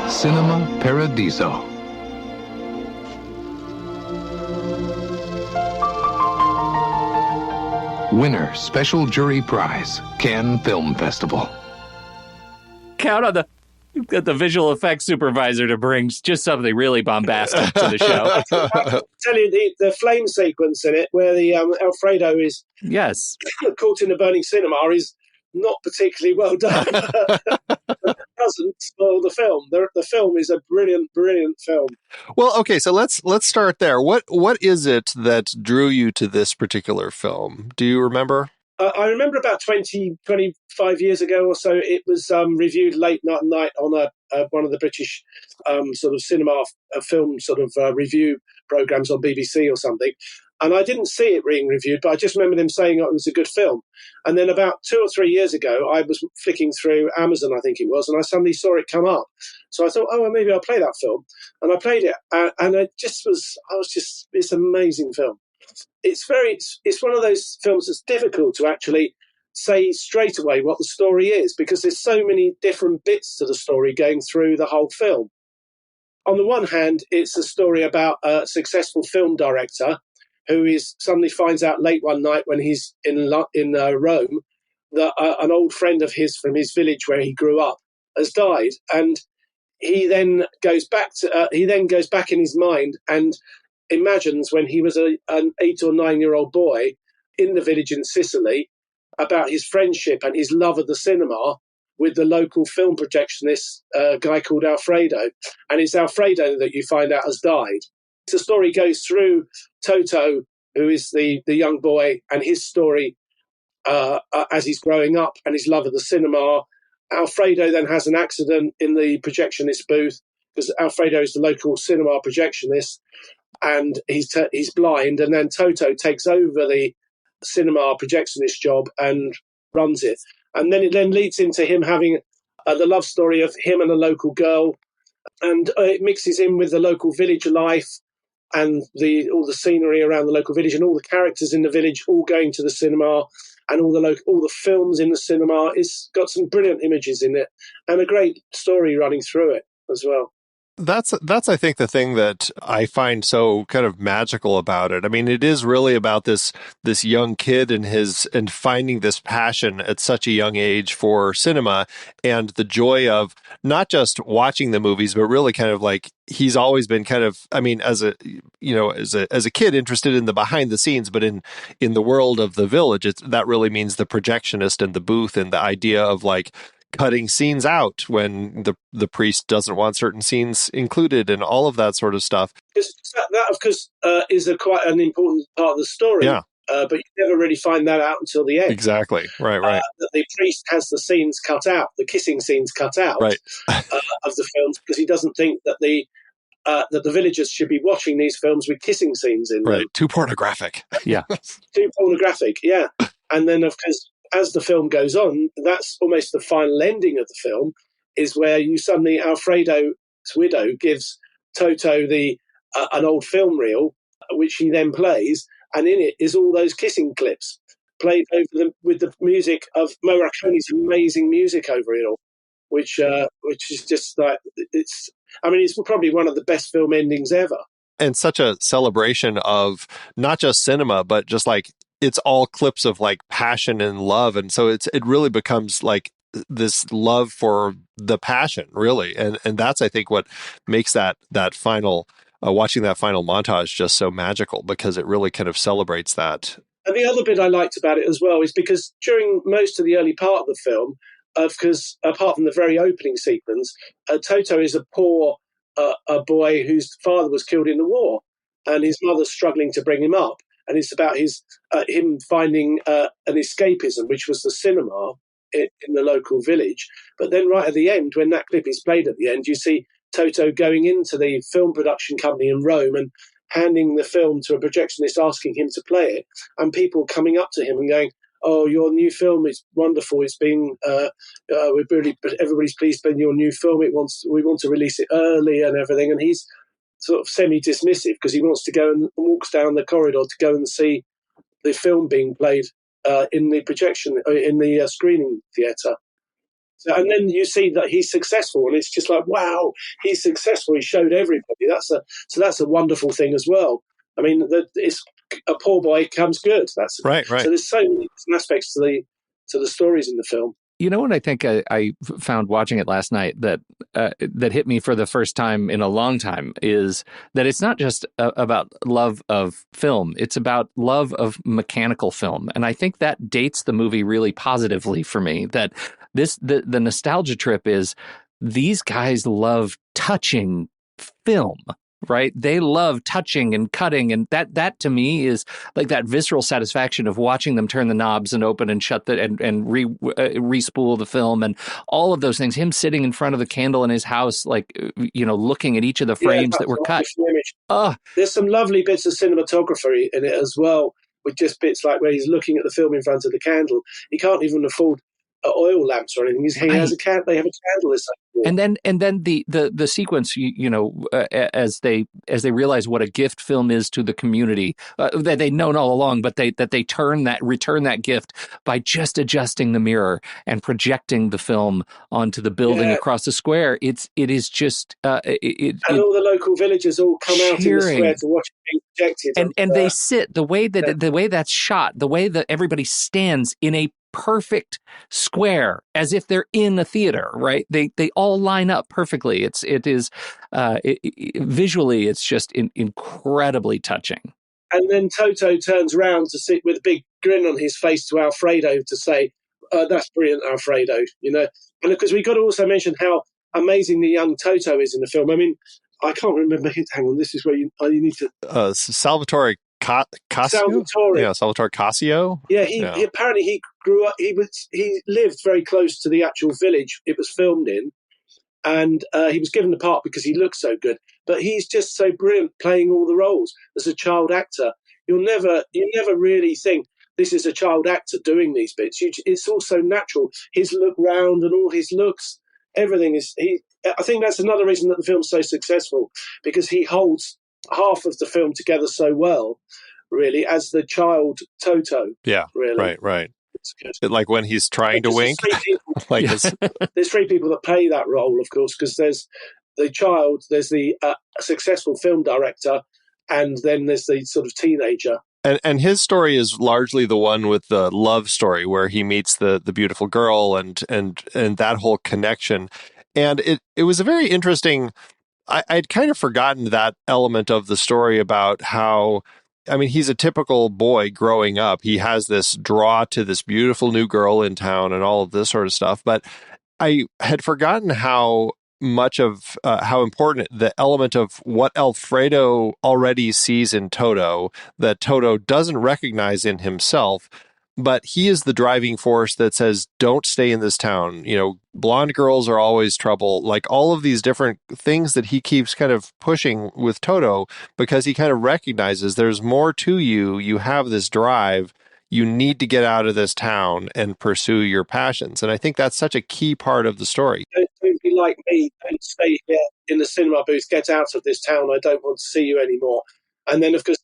Cinema Paradiso. Winner Special Jury Prize, Cannes Film Festival. Count on the visual effects supervisor to bring just something really bombastic to the show. I'll tell you, the flame sequence in it, where the Alfredo is Yes. caught in the burning cinema, is not particularly well done. It doesn't spoil the film. The film is a brilliant, brilliant film. Well, okay, so let's start there. What is it that drew you to this particular film? Do you remember? I remember about 25 years ago or so, it was reviewed late night on one of the British sort of cinema film sort of review programs on BBC or something. And I didn't see it being reviewed, but I just remember them saying it was a good film. And then about 2 or 3 years ago, I was flicking through Amazon, I think it was, and I suddenly saw it come up. So I thought, oh, well, maybe I'll play that film. And I played it, and it's an amazing film. It's one of those films that's difficult to actually say straight away what the story is, because there's so many different bits to the story going through the whole film. On the one hand, it's a story about a successful film director who suddenly finds out late one night when he's in Rome that an old friend of his from his village where he grew up has died, and he then goes back in his mind and imagines when he was an 8 or 9 year old boy in the village in Sicily about his friendship and his love of the cinema with the local film projectionist, a guy called Alfredo. And it's Alfredo that you find out has died. The story goes through Toto, who is the young boy, and his story as he's growing up and his love of the cinema. Alfredo then has an accident in the projectionist booth, because Alfredo is the local cinema projectionist, and he's blind. And then Toto takes over the cinema projectionist job and runs it. And then it then leads into him having the love story of him and a local girl, and it mixes in with the local village life and all the scenery around the local village and all the characters in the village all going to the cinema, and all the films in the cinema. It's got some brilliant images in it and a great story running through it as well. That's I think the thing that I find so kind of magical about it. I mean, it is really about this young kid and finding this passion at such a young age for cinema, and the joy of not just watching the movies, but really kind of like he's always been kind of, I mean, as a kid interested in the behind the scenes, but in the world of the village, that really means the projectionist and the booth and the idea of like cutting scenes out when the priest doesn't want certain scenes included and all of that sort of stuff. That of course, is quite an important part of the story. Yeah. But you never really find that out until the end. Exactly. Right. That the priest has the scenes cut out, the kissing scenes cut out right. Of the films, because he doesn't think that the villagers should be watching these films with kissing scenes in them. Right. Too pornographic. Yeah. Too pornographic, yeah. And then, of course, as the film goes on, that's almost the final ending of the film, is where you suddenly, Alfredo's widow gives Toto an old film reel, which he then plays, and in it is all those kissing clips. played with the music of Morricone's amazing music over it all, which is just like it's. I mean, it's probably one of the best film endings ever. And such a celebration of not just cinema, but just like it's all clips of like passion and love. And so it really becomes like this love for the passion, really. And that's, I think, what makes that final, watching that final montage just so magical, because it really kind of celebrates that. And the other bit I liked about it as well is because during most of the early part of the film, because apart from the very opening sequence, Toto is a poor a boy whose father was killed in the war, and his mother's struggling to bring him up. And it's about him finding an escapism, which was the cinema in the local village. But then right at the end, when that clip is played at the end, you see Toto going into the film production company in Rome and handing the film to a projectionist, asking him to play it, and people coming up to him and going, "Oh, your new film is wonderful. It's been everybody's pleased with your new film. We want to release it early and everything." And he's sort of semi-dismissive because he wants to go and walks down the corridor to go and see the film being played in the screening theatre. So, and then you see that he's successful, and it's just like, wow, he's successful. He showed everybody. That's a wonderful thing as well. I mean, it's a poor boy becomes good. That's right. So there's so many aspects to the stories in the film. You know what I think I found watching it last night that hit me for the first time in a long time is that it's not just about love of film. It's about love of mechanical film. And I think that dates the movie really positively for me, that the nostalgia trip is these guys love touching film. Right. They love touching and cutting. And that to me is like that visceral satisfaction of watching them turn the knobs and open and shut and re-spool the film and all of those things. Him sitting in front of the candle in his house, like, looking at each of the frames that were cut. There's some lovely bits of cinematography in it as well, with just bits like where he's looking at the film in front of the candle. He can't even afford oil lamps or anything. They have a candle. And then the sequence, as they realize what a gift film is to the community, that they known all along, but they return that gift by just adjusting the mirror and projecting the film onto the building across the square. It is just all the local villagers all come out in the square to watch it being projected, and they sit the way that's shot, the way that everybody stands in a perfect square as if they're in a theater, right? They all line up perfectly. Visually, it's just incredibly touching. And then Toto turns around to sit with a big grin on his face to Alfredo to say, "That's brilliant, Alfredo." And because we got to also mention how amazing the young Toto is in the film. I mean, I can't remember. Hang on, this is where you need to. Salvatore Cassio? Yeah, Salvatore Cassio. Yeah, he apparently he grew up. He lived very close to the actual village it was filmed in, and he was given the part because he looked so good. But he's just so brilliant playing all the roles as a child actor. You never really think this is a child actor doing these bits. It's all so natural. His look round and all his looks, everything is. I think that's another reason that the film's so successful, because he holds half of the film together so well, really, as the child Toto. Yeah, really. Right. It's good. Like when he's trying to wink. There's three people that play that role, of course, because there's the child, there's the successful film director, and then there's the sort of teenager. And his story is largely the one with the love story where he meets the beautiful girl and that whole connection. And it was a very interesting. I'd kind of forgotten that element of the story about how, I mean, he's a typical boy growing up. He has this draw to this beautiful new girl in town and all of this sort of stuff. But I had forgotten how much of how important the element of what Alfredo already sees in Toto, that Toto doesn't recognize in himself. But he is the driving force that says, don't stay in this town. Blonde girls are always trouble. Like all of these different things that he keeps kind of pushing with Toto, because he kind of recognizes there's more to you. You have this drive. You need to get out of this town and pursue your passions. And I think that's such a key part of the story. Don't be like me. Don't stay here in the cinema booth. Get out of this town. I don't want to see you anymore. And then, of course,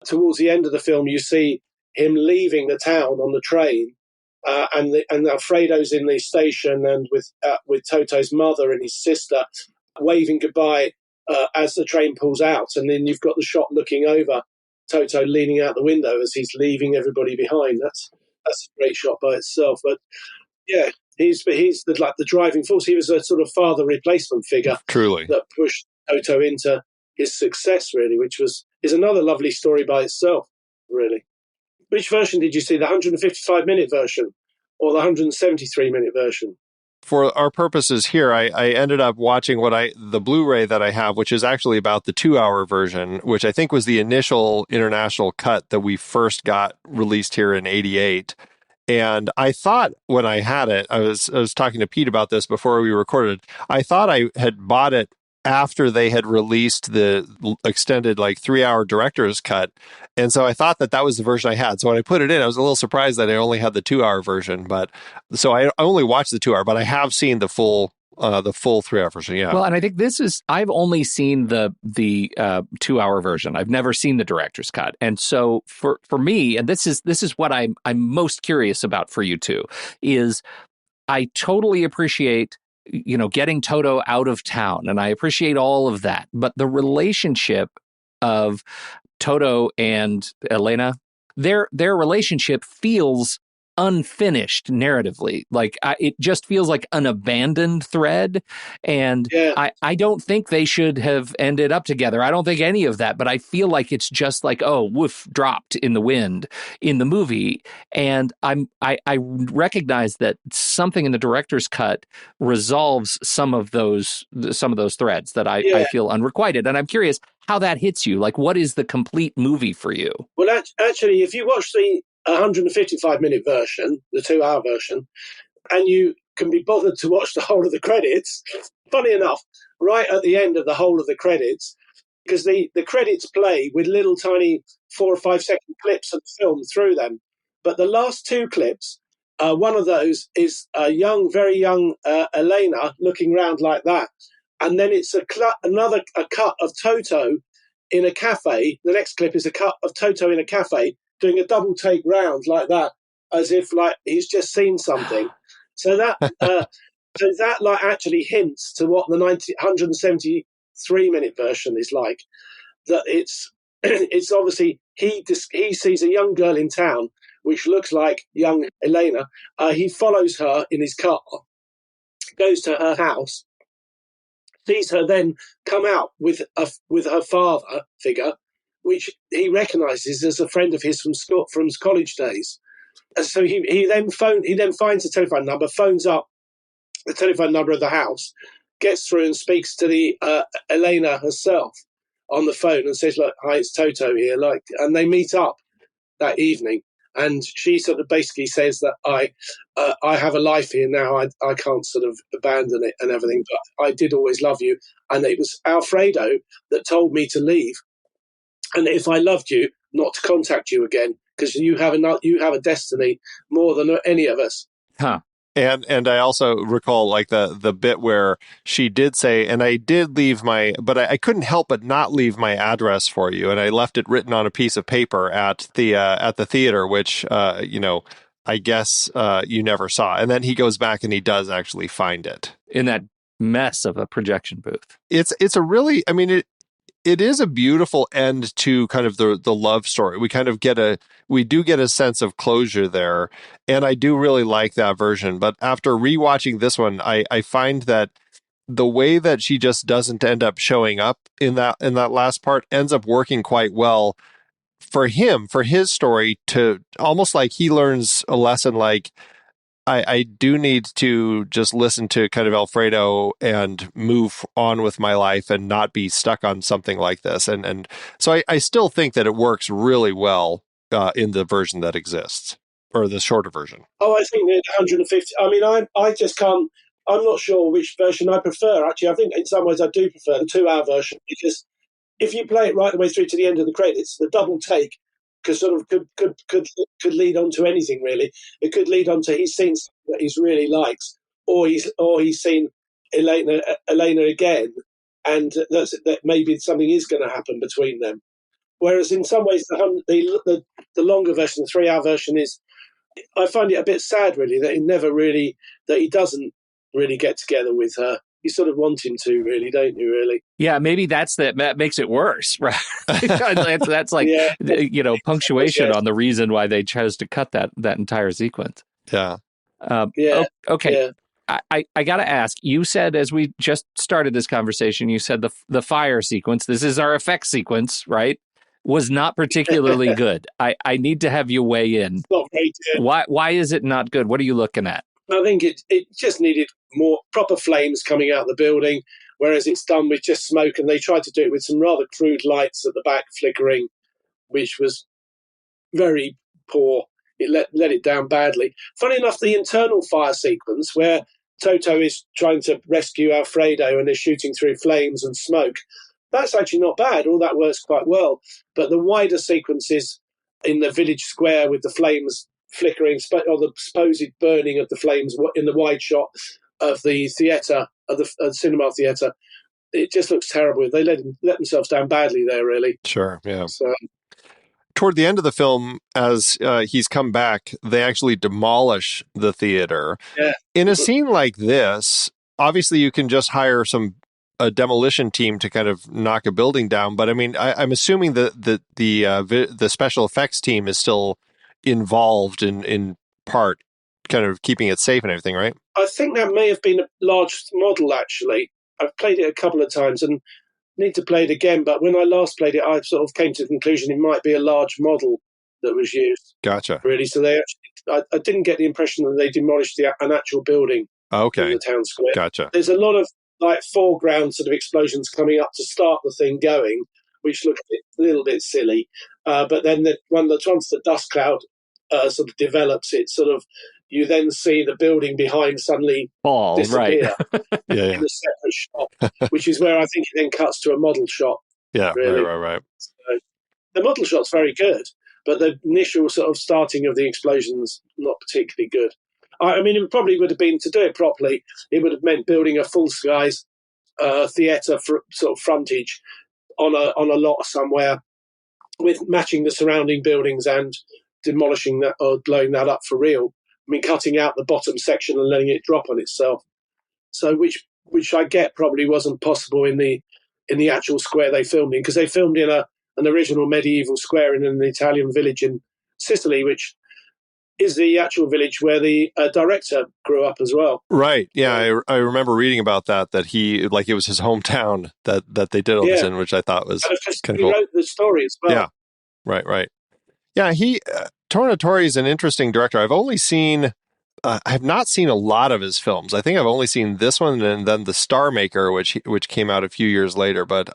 towards the end of the film, you see him leaving the town on the train, and Alfredo's in the station, and with Toto's mother and his sister waving goodbye as the train pulls out, and then you've got the shot looking over Toto leaning out the window as he's leaving everybody behind. That's a great shot by itself. But yeah, he's the driving force. He was a sort of father replacement figure, Truly, that pushed Toto into his success, really, which is another lovely story by itself, really. Which version did you see? The 155-minute version or the 173-minute version? for our purposes here, I ended up watching the Blu-ray that I have, which is actually about the 2-hour version, which I think was the initial international cut that we first got released here in '88. And I thought when I had it, I was talking to Pete about this before we recorded. I thought I had bought it after they had released the extended 3-hour director's cut. And so I thought that was the version I had. So when I put it in, I was a little surprised that I only had the 2-hour version. But so I only watched the 2-hour, but I have seen the full 3-hour version. Yeah. Well, and I think I've only seen the 2-hour version. I've never seen the director's cut. And so for me, and this is what I'm most curious about for you two, is I totally appreciate getting Toto out of town, and I appreciate all of that. But the relationship of Toto and Elena, their relationship feels unfinished narratively. It just feels like an abandoned thread. And yeah. I don't think they should have ended up together. I don't think any of that, but I feel like it's just woof, dropped in the wind in the movie. And I recognize that something in the director's cut resolves some of those threads that I feel unrequited. And I'm curious how that hits you. What is the complete movie for you? Well, actually, if you watch the 155-minute version, the 2-hour version, and you can be bothered to watch the whole of the credits, funny enough, right at the end of the whole of the credits, because the credits play with little tiny 4 or 5 second clips of film through them. But the last 2 clips, one of those is a very young Elena looking round like that. And then it's a cut of Toto in a cafe. The next clip is a cut of Toto in a cafe doing a double take round like that, as if he's just seen something. So that actually hints to what the 173-minute version is like. That it's obviously he sees a young girl in town which looks like young Elena. He follows her in his car, goes to her house, sees her then come out with her father figure, which he recognises as a friend of his from college days. And so he then finds the telephone number, phones up the telephone number of the house, gets through and speaks to the Elena herself on the phone and says, "Look, hi, it's Toto here." And they meet up that evening, and she sort of basically says that I have a life here now. I can't sort of abandon it and everything, but I did always love you, and it was Alfredo that told me to leave. And if I loved you, not to contact you again, because you have a destiny more than any of us. Huh. And I also recall the bit where she did say, and I did leave but I couldn't help but not leave my address for you, and I left it written on a piece of paper at the theater, which I guess you never saw. And then he goes back and he does actually find it in that mess of a projection booth. It's a really, I mean, it is a beautiful end to kind of the love story. We do get a sense of closure there. And I do really like that version. But after rewatching this one, I find that the way that she just doesn't end up showing up in that last part ends up working quite well for him, for his story, to almost like he learns a lesson I do need to just listen to kind of Alfredo and move on with my life and not be stuck on something like this. And so I still think that it works really well in the version that exists, or the shorter version. Oh, I think the 150. I mean, I just can't. I'm not sure which version I prefer. Actually, I think in some ways I do prefer the 2-hour version, because if you play it right the way through to the end of the credits, the double take could lead on to anything, really. It could lead on to he's seen something that he's really likes, or he's seen Elena again, and that maybe something is going to happen between them. Whereas in some ways, the longer version, the 3-hour version, is, I find it a bit sad, really, that he doesn't really get together with her. You sort of want him to, really, don't you, really? Yeah, maybe that makes it worse, right? that's like, punctuation on the reason why they chose to cut that entire sequence. Yeah. Okay. Yeah. I got to ask, you said, as we just started this conversation, you said the fire sequence, this is our effects sequence, right, was not particularly good. I need to have you weigh in. It's not very good. Why is it not good? What are you looking at? I think it just needed more proper flames coming out of the building, whereas it's done with just smoke, and they tried to do it with some rather crude lights at the back flickering, which was very poor. It let it down badly. Funny enough, the internal fire sequence where Toto is trying to rescue Alfredo and is shooting through flames and smoke, that's actually not bad. All that works quite well. But the wider sequences in the village square with the flames flickering, or the supposed burning of the flames in the wide shot of the theatre, of the cinema theatre, it just looks terrible. They let themselves down badly there, really. Sure, yeah. So, toward the end of the film, as he's come back, they actually demolish the theater. Yeah. In a scene like this, obviously you can just hire a demolition team to kind of knock a building down. But I mean, I'm assuming the special effects team is still involved in part, kind of keeping it safe and everything, right? I think that may have been a large model, actually. I've played it a couple of times and need to play it again. But when I last played it, I sort of came to the conclusion it might be a large model that was used. Gotcha. Really. So they actually, I didn't get the impression that they demolished an actual building in the town square. Gotcha. There's a lot of foreground sort of explosions coming up to start the thing going, which look a little bit silly. But then once the dust cloud sort of develops, it sort of, you then see the building behind suddenly disappear in a separate shot, which is where I think it then cuts to a model shot. Yeah, really. Right. So the model shot's very good, but the initial sort of starting of the explosion's not particularly good. I mean, it probably would have been, to do it properly, it would have meant building a full-size theatre sort of frontage on a lot somewhere, with matching the surrounding buildings and demolishing that or blowing that up for real. I mean, cutting out the bottom section and letting it drop on itself. So, which I get probably wasn't possible in the actual square they filmed in, because they filmed in an original medieval square in an Italian village in Sicily, which is the actual village where the director grew up as well. Right. Yeah, I remember reading about that he, like, it was his hometown that they did all this in, which I thought was kind of cool. He wrote the story as well. Yeah. Right. Yeah, Tornatore is an interesting director. I've only seen, I have not seen a lot of his films. I think I've only seen this one and then The Star Maker, which came out a few years later, but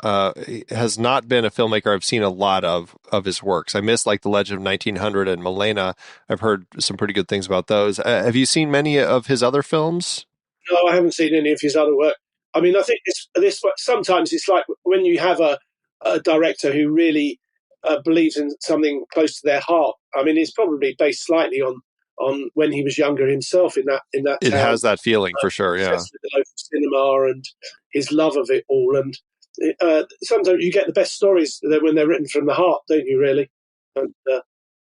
he has not been a filmmaker I've seen a lot of his works. I missed like The Legend of 1900 and Milena. I've heard some pretty good things about those. Have you seen many of his other films? No, I haven't seen any of his other work. I mean, I think this sometimes it's like when you have a director who really believes in something close to their heart. I mean, it's probably based slightly on when he was younger himself in that It town. has that feeling for sure, yeah. With the local cinema and his love of it all. And sometimes you get the best stories when they're written from the heart, don't you, really? And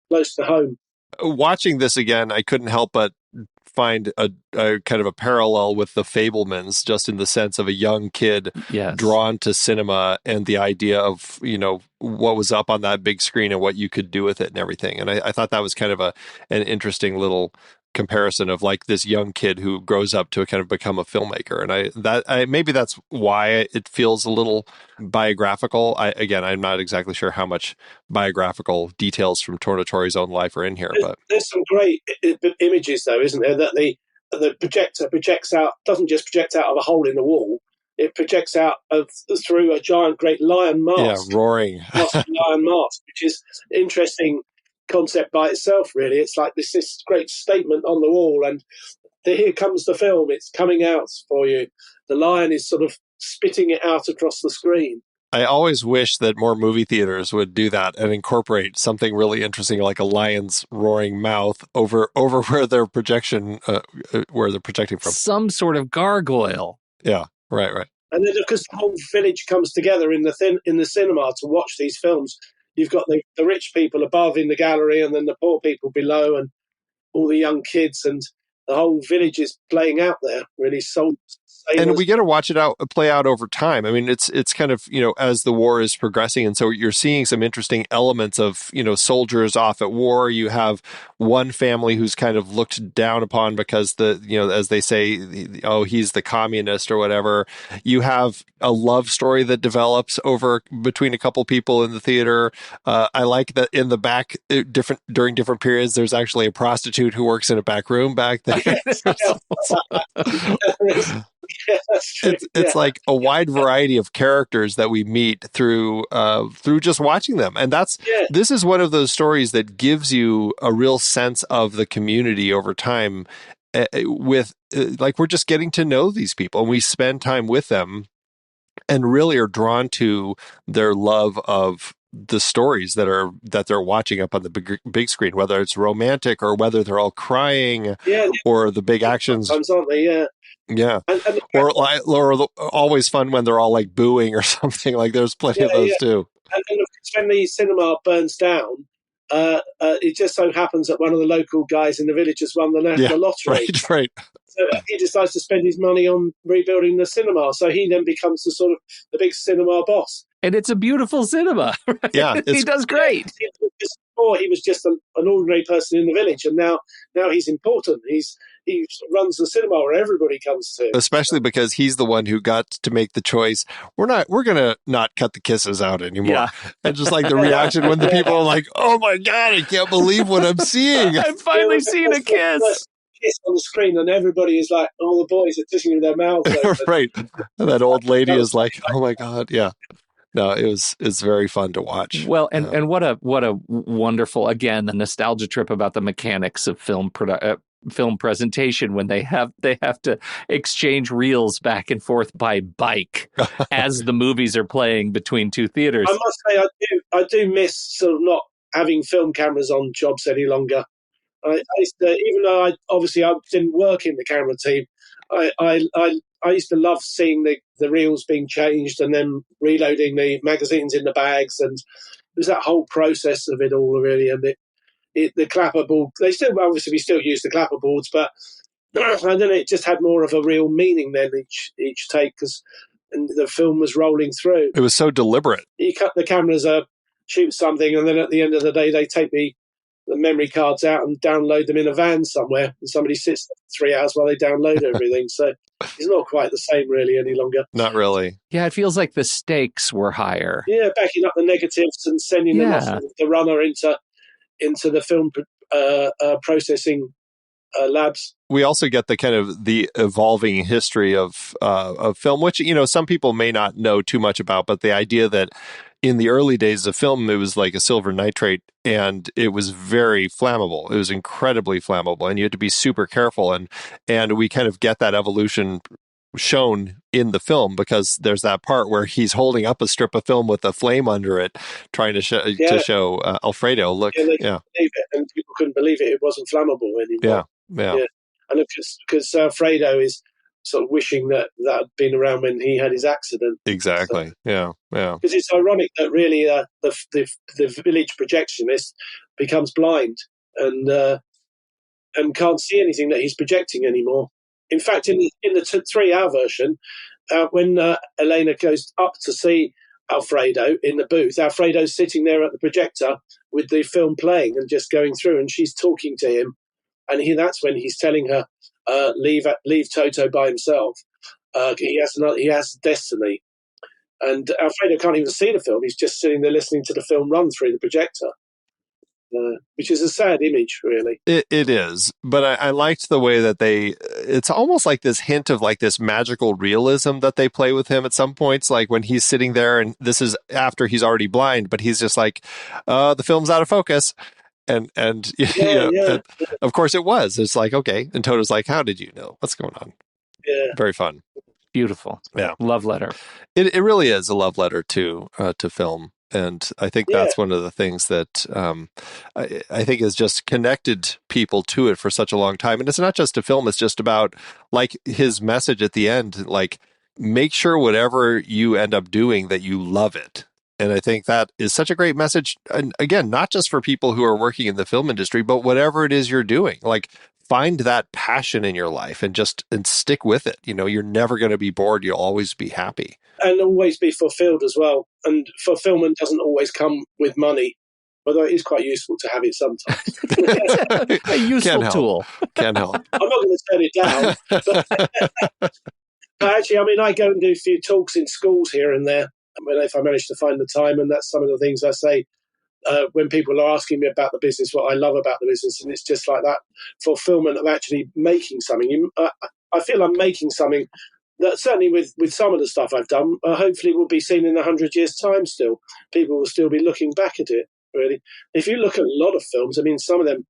close to home. Watching this again, I couldn't help but find a kind of a parallel with The Fabelmans, just in the sense of a young kid drawn to cinema and the idea of, what was up on that big screen and what you could do with it and everything. And I thought that was kind of an interesting little comparison of like this young kid who grows up to kind of become a filmmaker. And maybe that's why it feels a little biographical. I'm not exactly sure how much biographical details from Tornatore's own life are in here, but there's some great images though, isn't there? That the projector projects out, doesn't just project out of a hole in the wall. It projects out through a giant, great lion mask. Yeah, roaring lion mask, which is interesting concept by itself, really. It's like this great statement on the wall, and here comes the film. It's coming out for you. The lion is sort of spitting it out across the screen. I always wish that more movie theaters would do that and incorporate something really interesting, like a lion's roaring mouth over where their projection, where they're projecting from. Some sort of gargoyle. Yeah, right. And then because the whole village comes together in the cinema to watch these films, you've got the rich people above in the gallery, and then the poor people below, and all the young kids, and the whole village is playing out there. Really, so. And we get to watch it play out over time. I mean, it's kind of, as the war is progressing. And so you're seeing some interesting elements of, soldiers off at war. You have one family who's kind of looked down upon because as they say, he's the communist or whatever. You have a love story that develops between a couple people in the theater. I like that in the back, during different periods, there's actually a prostitute who works in a back room back there. Yeah, that's true. It's like a wide variety of characters that we meet through just watching them. And this is one of those stories that gives you a real sense of the community over time we're just getting to know these people, and we spend time with them and really are drawn to their love of the stories that they're watching up on the big screen, whether it's romantic or whether they're all crying or the big actions. Sometimes, aren't they? Yeah. Yeah. Or always fun when they're all like booing or something. Like there's plenty of those too. And when the cinema burns down, it just so happens that one of the local guys in the village has won the lottery. Right. So he decides to spend his money on rebuilding the cinema. So he then becomes the big cinema boss. And it's a beautiful cinema. Right? Yeah. He does great. Before he was just an ordinary person in the village, and now he's important. He runs the cinema where everybody comes to. Especially because he's the one who got to make the choice. We're going to not cut the kisses out anymore. Yeah. And just like the reaction when the people are like, oh my God, I can't believe what I'm seeing. I've finally seen a kiss. Kiss on the screen, and everybody is like, all the boys are kissing with their mouths open. Right. And that old lady is like, oh my God. Yeah. No, it's very fun to watch. Well, and what a wonderful, again, the nostalgia trip about the mechanics of film presentation when they have to exchange reels back and forth by bike as the movies are playing between two theaters. I must say, I do miss sort of not having film cameras on jobs any longer. I used to, even though I didn't work in the camera team, I used to love seeing the reels being changed and then reloading the magazines in the bags, and it was that whole process of it all, really. And the clapperboard, we still use the clapperboards, but and then it just had more of a real meaning then each take, because the film was rolling through. It was so deliberate. You cut the cameras, shoot something, and then at the end of the day, they take the memory cards out and download them in a van somewhere, and somebody sits there for 3 hours while they download everything. So it's not quite the same really any longer. Not really. Yeah, it feels like the stakes were higher. Yeah, backing up the negatives and sending them off the runner into the film processing labs. We also get the kind of the evolving history of film, which some people may not know too much about, but the idea that in the early days of film, it was like a silver nitrate, and it was very flammable. It was incredibly flammable, and you had to be super careful. And we kind of get that evolution shown in the film, because there's that part where he's holding up a strip of film with a flame under it, trying to show Alfredo, look. Yeah, and people couldn't believe it. It wasn't flammable anymore. Yeah. And because Alfredo is sort of wishing that had been around when he had his accident. Exactly. So, yeah. Because it's ironic that really the village projectionist becomes blind and can't see anything that he's projecting anymore. In fact, in the 3-hour version, when Elena goes up to see Alfredo in the booth, Alfredo's sitting there at the projector with the film playing and just going through, and she's talking to him, and that's when he's telling her, leave Toto by himself. He has destiny, and Alfredo can't even see the film. He's just sitting there listening to the film run through the projector, which is a sad image, really. It is, but I liked the way that it's almost like this hint of like this magical realism that they play with him at some points, like when he's sitting there, and this is after he's already blind, but he's just like, the film's out of focus. And of course it was. It's like, okay. And Toto's like, how did you know? What's going on? Yeah. Very fun. Beautiful. Yeah. Love letter. It really is a love letter to film. And I think that's one of the things that I think has just connected people to it for such a long time. And it's not just a film. It's just about like his message at the end, like make sure whatever you end up doing that you love it. And I think that is such a great message. And again, not just for people who are working in the film industry, but whatever it is you're doing, like find that passion in your life and stick with it. You're never going to be bored. You'll always be happy. And always be fulfilled as well. And fulfillment doesn't always come with money, although it is quite useful to have it sometimes. A useful tool. Can't help. I'm not going to turn it down. But actually, I go and do a few talks in schools here and there, if I manage to find the time. And that's some of the things I say when people are asking me about the business, what I love about the business. And it's just like that fulfillment of actually making something. I feel I'm making something that certainly with some of the stuff I've done, hopefully will be seen in 100 years' time still. People will still be looking back at it, really. If you look at a lot of films, some of them,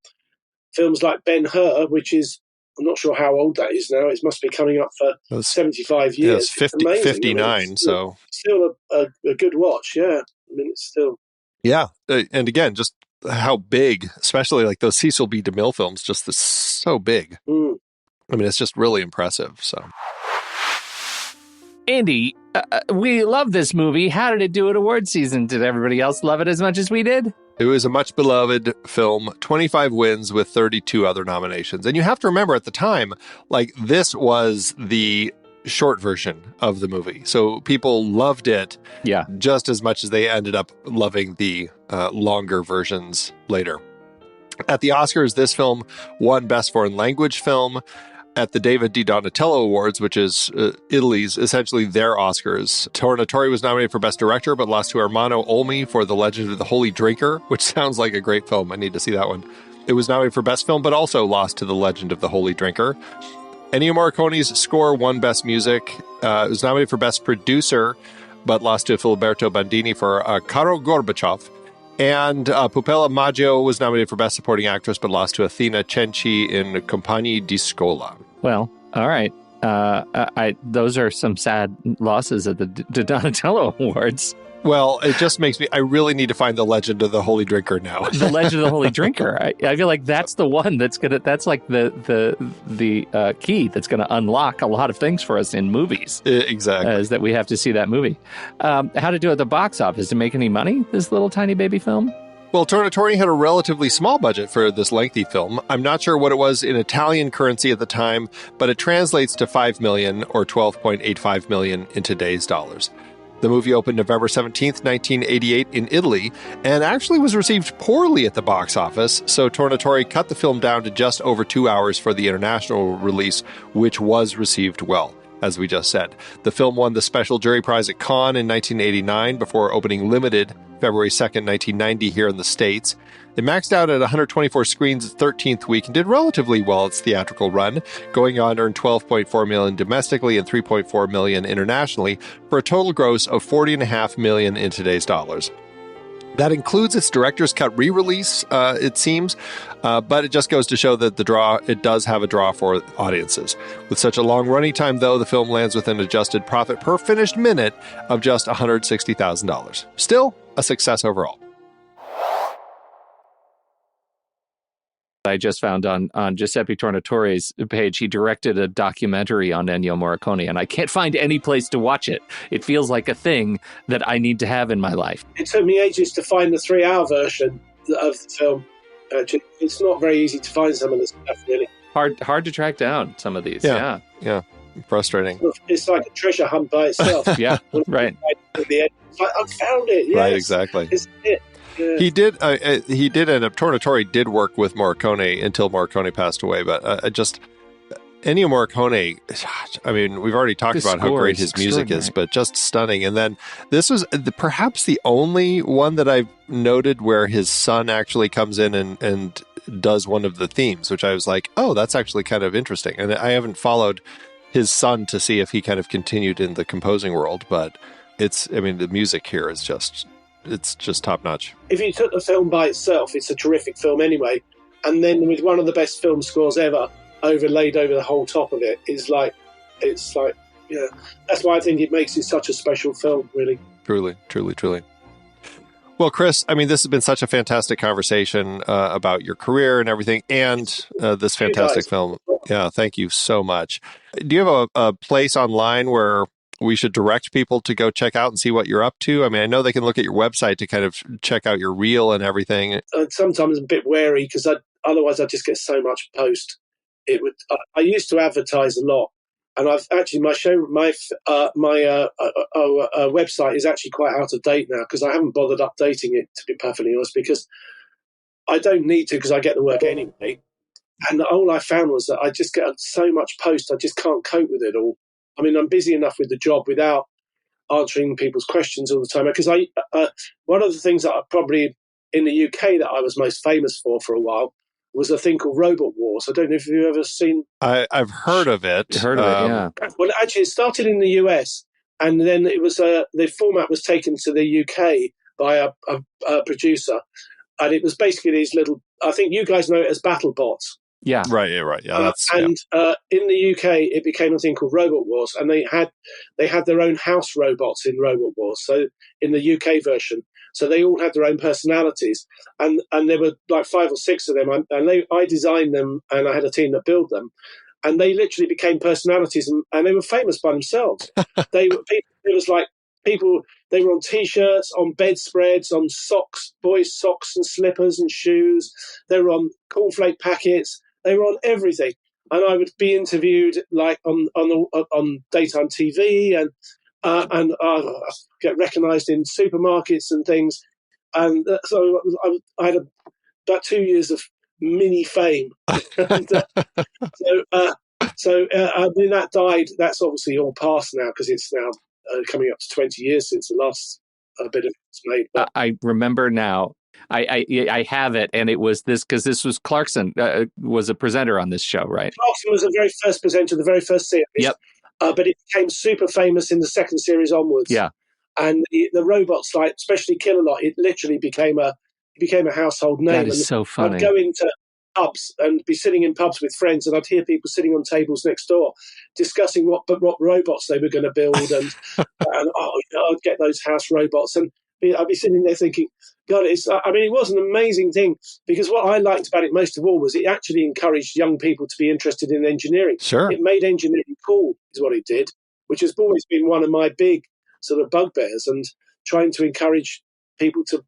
films like Ben-Hur, which is, I'm not sure how old that is now. It must be coming up for 75 years. Yeah, it's 59, so... Still a good watch, yeah. It's still... Yeah, and again, just how big, especially like those Cecil B. DeMille films, just so big. It's just really impressive, so... Andy, we love this movie. How did it do at award season? Did everybody else love it as much as we did? It was a much beloved film, 25 wins with 32 other nominations. And you have to remember at the time, like this was the short version of the movie. So people loved it just as much as they ended up loving the longer versions later. At the Oscars, this film won Best Foreign Language Film. At the David Di Donatello Awards, which is Italy's, essentially their Oscars, Tornatore was nominated for Best Director, but lost to Ermanno Olmi for The Legend of the Holy Drinker, which sounds like a great film. I need to see that one. It was nominated for Best Film, but also lost to The Legend of the Holy Drinker. Ennio Morricone's score won Best Music. It was nominated for Best Producer, but lost to Filiberto Bandini for Caro Gorbachev. And Pupella Maggio was nominated for Best Supporting Actress, but lost to Athena Cenci in Compagni di Scuola. Well, all right. Those are some sad losses at the Donatello Awards. Well, it just makes me... I really need to find The Legend of the Holy Drinker now. The Legend of the Holy Drinker. I feel like that's the one that's gonna... That's like the key that's going to unlock a lot of things for us in movies. Exactly. Is that we have to see that movie. How to do it at the box office? To make any money, this little tiny baby film? Well, Tornatore had a relatively small budget for this lengthy film. I'm not sure what it was in Italian currency at the time, but it translates to $5 million or $12.85 million in today's dollars. The movie opened November 17th, 1988 in Italy, and actually was received poorly at the box office, so Tornatore cut the film down to just over 2 hours for the international release, which was received well, as we just said. The film won the Special Jury Prize at Cannes in 1989 before opening limited February 2nd, 1990 here in the States. It maxed out at 124 screens its 13th week and did relatively well its theatrical run, going on to earn $12.4 million domestically and $3.4 million internationally, for a total gross of $40.5 million in today's dollars. That includes its director's cut re-release, it seems, but it just goes to show that it does have a draw for audiences. With such a long running time, though, the film lands with an adjusted profit per finished minute of just $160,000. Still, a success overall. I just found on Giuseppe Tornatore's page, he directed a documentary on Ennio Morricone, and I can't find any place to watch it. It feels like a thing that I need to have in my life. It took me ages to find the 3-hour version of the film. It's not very easy to find some of this stuff, really. Hard to track down some of these. Yeah. Frustrating. It's like a treasure hunt by itself. Yeah, right. It's like, I found it. Yes. Right, exactly. It's it. Yeah. He did, and Tornatore did work with Morricone until Morricone passed away. But Ennio Morricone, we've already talked about how great his music is, but just stunning. And then this was perhaps the only one that I've noted where his son actually comes in and does one of the themes, which I was like, oh, that's actually kind of interesting. And I haven't followed his son to see if he kind of continued in the composing world, but the music here is just... It's just top notch. If you took the film by itself, it's a terrific film anyway. And then with one of the best film scores ever overlaid over the whole top of it, it's like, yeah. That's why I think it makes it such a special film, really. Truly, truly, truly. Well, Chris, this has been such a fantastic conversation about your career and everything, and this fantastic film. Yeah, thank you so much. Do you have a place online where we should direct people to go check out and see what you're up to? I mean, I know they can look at your website to kind of check out your reel and everything. Sometimes I'm a bit wary because otherwise I just get so much post. I used to advertise a lot, and I've actually my website is actually quite out of date now because I haven't bothered updating it, to be perfectly honest, because I don't need to because I get the work anyway. And all I found was that I just get so much post, I just can't cope with it all. I mean, I'm busy enough with the job without answering people's questions all the time. Because one of the things that I probably in the UK that I was most famous for a while was a thing called Robot Wars. I don't know if you've ever seen. I've heard of it. Yeah. Well, actually, it started in the US, and then it was the format was taken to the UK by a producer, and it was basically these little. I think you guys know it as battle bots. Yeah. Right. Yeah. In the UK, it became a thing called Robot Wars, and they had their own house robots in Robot Wars. So in the UK version, so they all had their own personalities, and there were like 5 or 6 of them, and I designed them, and I had a team that built them, and they literally became personalities, and they were famous by themselves. They were people. It was like people. They were on T-shirts, on bedspreads, on socks, boys' socks and slippers and shoes. They were on cornflake packets. They were on everything, and I would be interviewed like on daytime TV, and get recognised in supermarkets and things, and so I had about 2 years of mini fame. And, I mean that died. That's obviously all past now because it's now coming up to 20 years since the last bit of it's made. But I remember now. I have it, and it was this because this was Clarkson was a presenter on this show, right? Clarkson was the very first presenter, the very first series. Yep. But it became super famous in the second series onwards. Yeah. And the robots, like especially Kill-A-Lot, it literally became a household name. That is so funny. I'd go into pubs and be sitting in pubs with friends, and I'd hear people sitting on tables next door discussing what robots they were going to build, and I'd get those house robots, and I'd be sitting there thinking, God, it was an amazing thing, because what I liked about it most of all was it actually encouraged young people to be interested in engineering. Sure. It made engineering cool, is what it did, which has always been one of my big sort of bugbears, and trying to encourage people to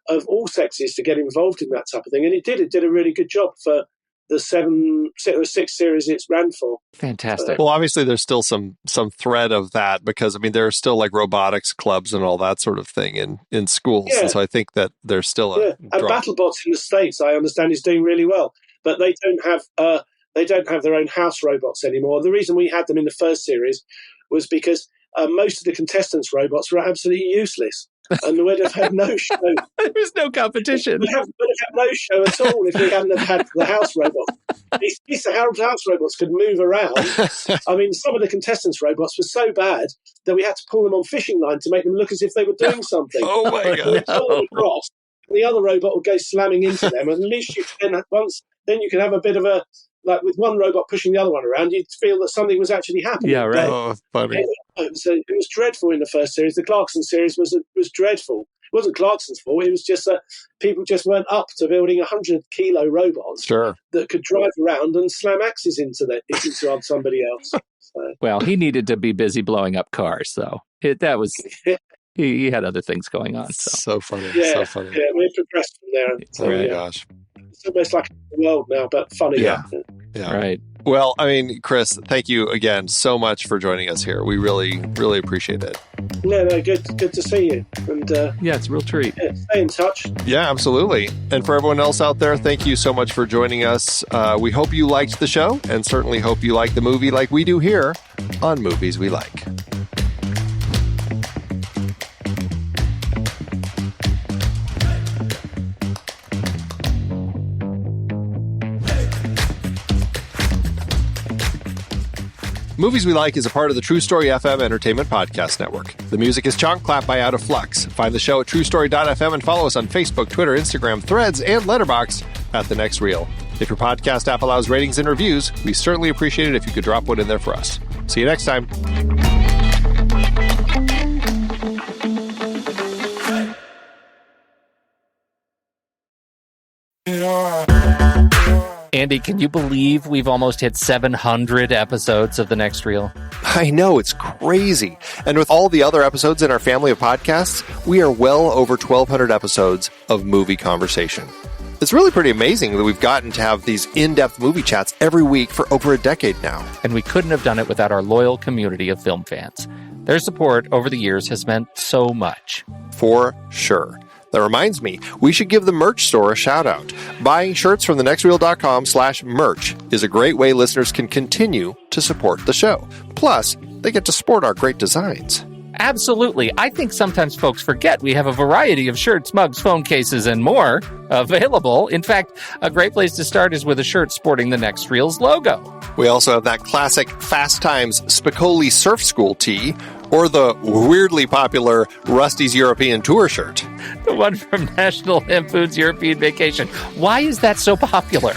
of all sexes to get involved in that type of thing. And it did a really good job for the 6 series it's ran for. Fantastic. Well, obviously there's still some thread of that, because I mean there are still like robotics clubs and all that sort of thing in schools. Yeah. And so I think that there's still a and BattleBots in the States, I understand, is doing really well, but they don't have their own house robots anymore. The reason we had them in the first series was because most of the contestants' robots were absolutely useless. And we'd have had no show. There was no competition. We'd have had no show at all if we hadn't have had the house robots. These house robots could move around. I mean, some of the contestants' robots were so bad that we had to pull them on fishing line to make them look as if they were doing something. Oh my God! Pull them across, and the other robot would go slamming into them, and at least you then you can have a bit of a, like with one robot pushing the other one around, you'd feel that something was actually happening. Yeah, right. Oh, funny. It was dreadful in the first series. The Clarkson series was dreadful. It wasn't Clarkson's fault. It was just that people just weren't up to building 100-kilo robots that could drive around and slam axes into somebody else. So. Well, he needed to be busy blowing up cars, though. He had other things going on. So funny. Yeah, so funny. Yeah, we've progressed from there. So, oh my gosh. It's almost like a world now, but funny. Yeah. Right. Well, I mean, Chris, thank you again so much for joining us here. We really, really appreciate it. No, good to see you. And it's a real treat. Yeah, stay in touch. Yeah, absolutely. And for everyone else out there, thank you so much for joining us. We hope you liked the show, and certainly hope you like the movie like we do here on Movies We Like. Movies We Like is a part of the True Story FM Entertainment Podcast Network. The music is Chonk Clap by Out of Flux. Find the show at truestory.fm and follow us on Facebook, Twitter, Instagram, Threads, and Letterboxd at The Next Reel. If your podcast app allows ratings and reviews, we certainly appreciate it if you could drop one in there for us. See you next time. Andy, can you believe we've almost hit 700 episodes of The Next Reel? I know, it's crazy. And with all the other episodes in our family of podcasts, we are well over 1,200 episodes of movie conversation. It's really pretty amazing that we've gotten to have these in-depth movie chats every week for over a decade now. And we couldn't have done it without our loyal community of film fans. Their support over the years has meant so much. For sure. That reminds me, we should give the merch store a shout out. Buying shirts from thenextreel.com/merch is a great way listeners can continue to support the show. Plus, they get to sport our great designs. Absolutely. I think sometimes folks forget we have a variety of shirts, mugs, phone cases, and more available. In fact, a great place to start is with a shirt sporting the Next Reel's logo. We also have that classic Fast Times Spicoli Surf School tee, or the weirdly popular Rusty's European Tour shirt. The one from National Lampoon's European Vacation. Why is that so popular?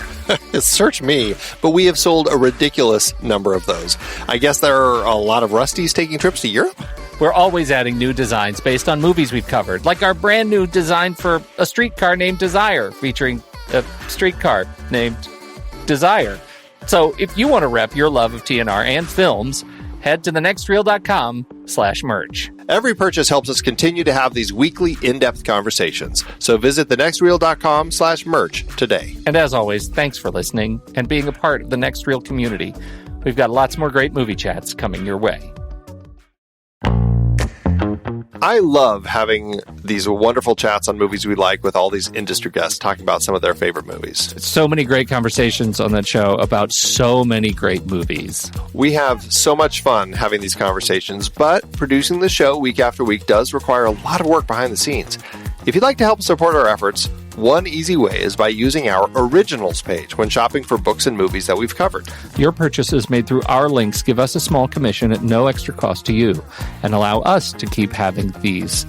Search me, but we have sold a ridiculous number of those. I guess there are a lot of Rustys taking trips to Europe? We're always adding new designs based on movies we've covered, like our brand new design for a streetcar named Desire, featuring a streetcar named Desire. So if you want to rep your love of TNR and films, head to thenextreel.com/merch. Every purchase helps us continue to have these weekly in-depth conversations. So visit thenextreel.com/merch today. And as always, thanks for listening and being a part of the Next Reel community. We've got lots more great movie chats coming your way. I love having these wonderful chats on movies we like with all these industry guests talking about some of their favorite movies. So many great conversations on that show about so many great movies. We have so much fun having these conversations, but producing the show week after week does require a lot of work behind the scenes. If you'd like to help support our efforts, one easy way is by using our Originals page when shopping for books and movies that we've covered. Your purchases made through our links give us a small commission at no extra cost to you and allow us to keep having these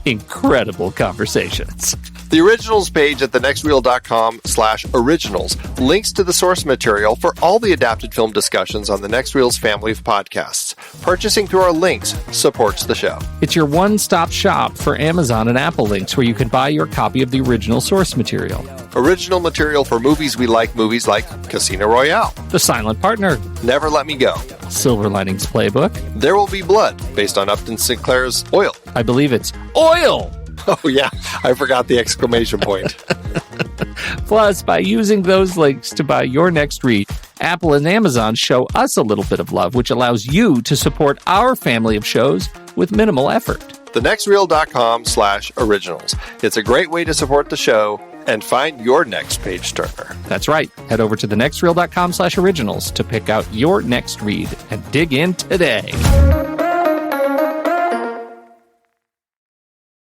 incredible conversations. The Originals page at thenextreel.com/originals links to the source material for all the adapted film discussions on the Next Reel's family of podcasts. Purchasing through our links supports the show. It's your one-stop shop for Amazon and Apple links where you can buy your copy of the original source material. Original material for movies we like, movies like Casino Royale, The Silent Partner, Never Let Me Go, Silver Linings Playbook, There Will Be Blood, based on Upton Sinclair's Oil. I believe it's Oil! Oh yeah, I forgot the exclamation point. Plus, by using those links to buy your next read, Apple and Amazon show us a little bit of love, which allows you to support our family of shows with minimal effort. thenextreel.com/originals. It's a great way to support the show and find your next page turner. That's right. Head over to thenextreel.com/originals to pick out your next read and dig in today.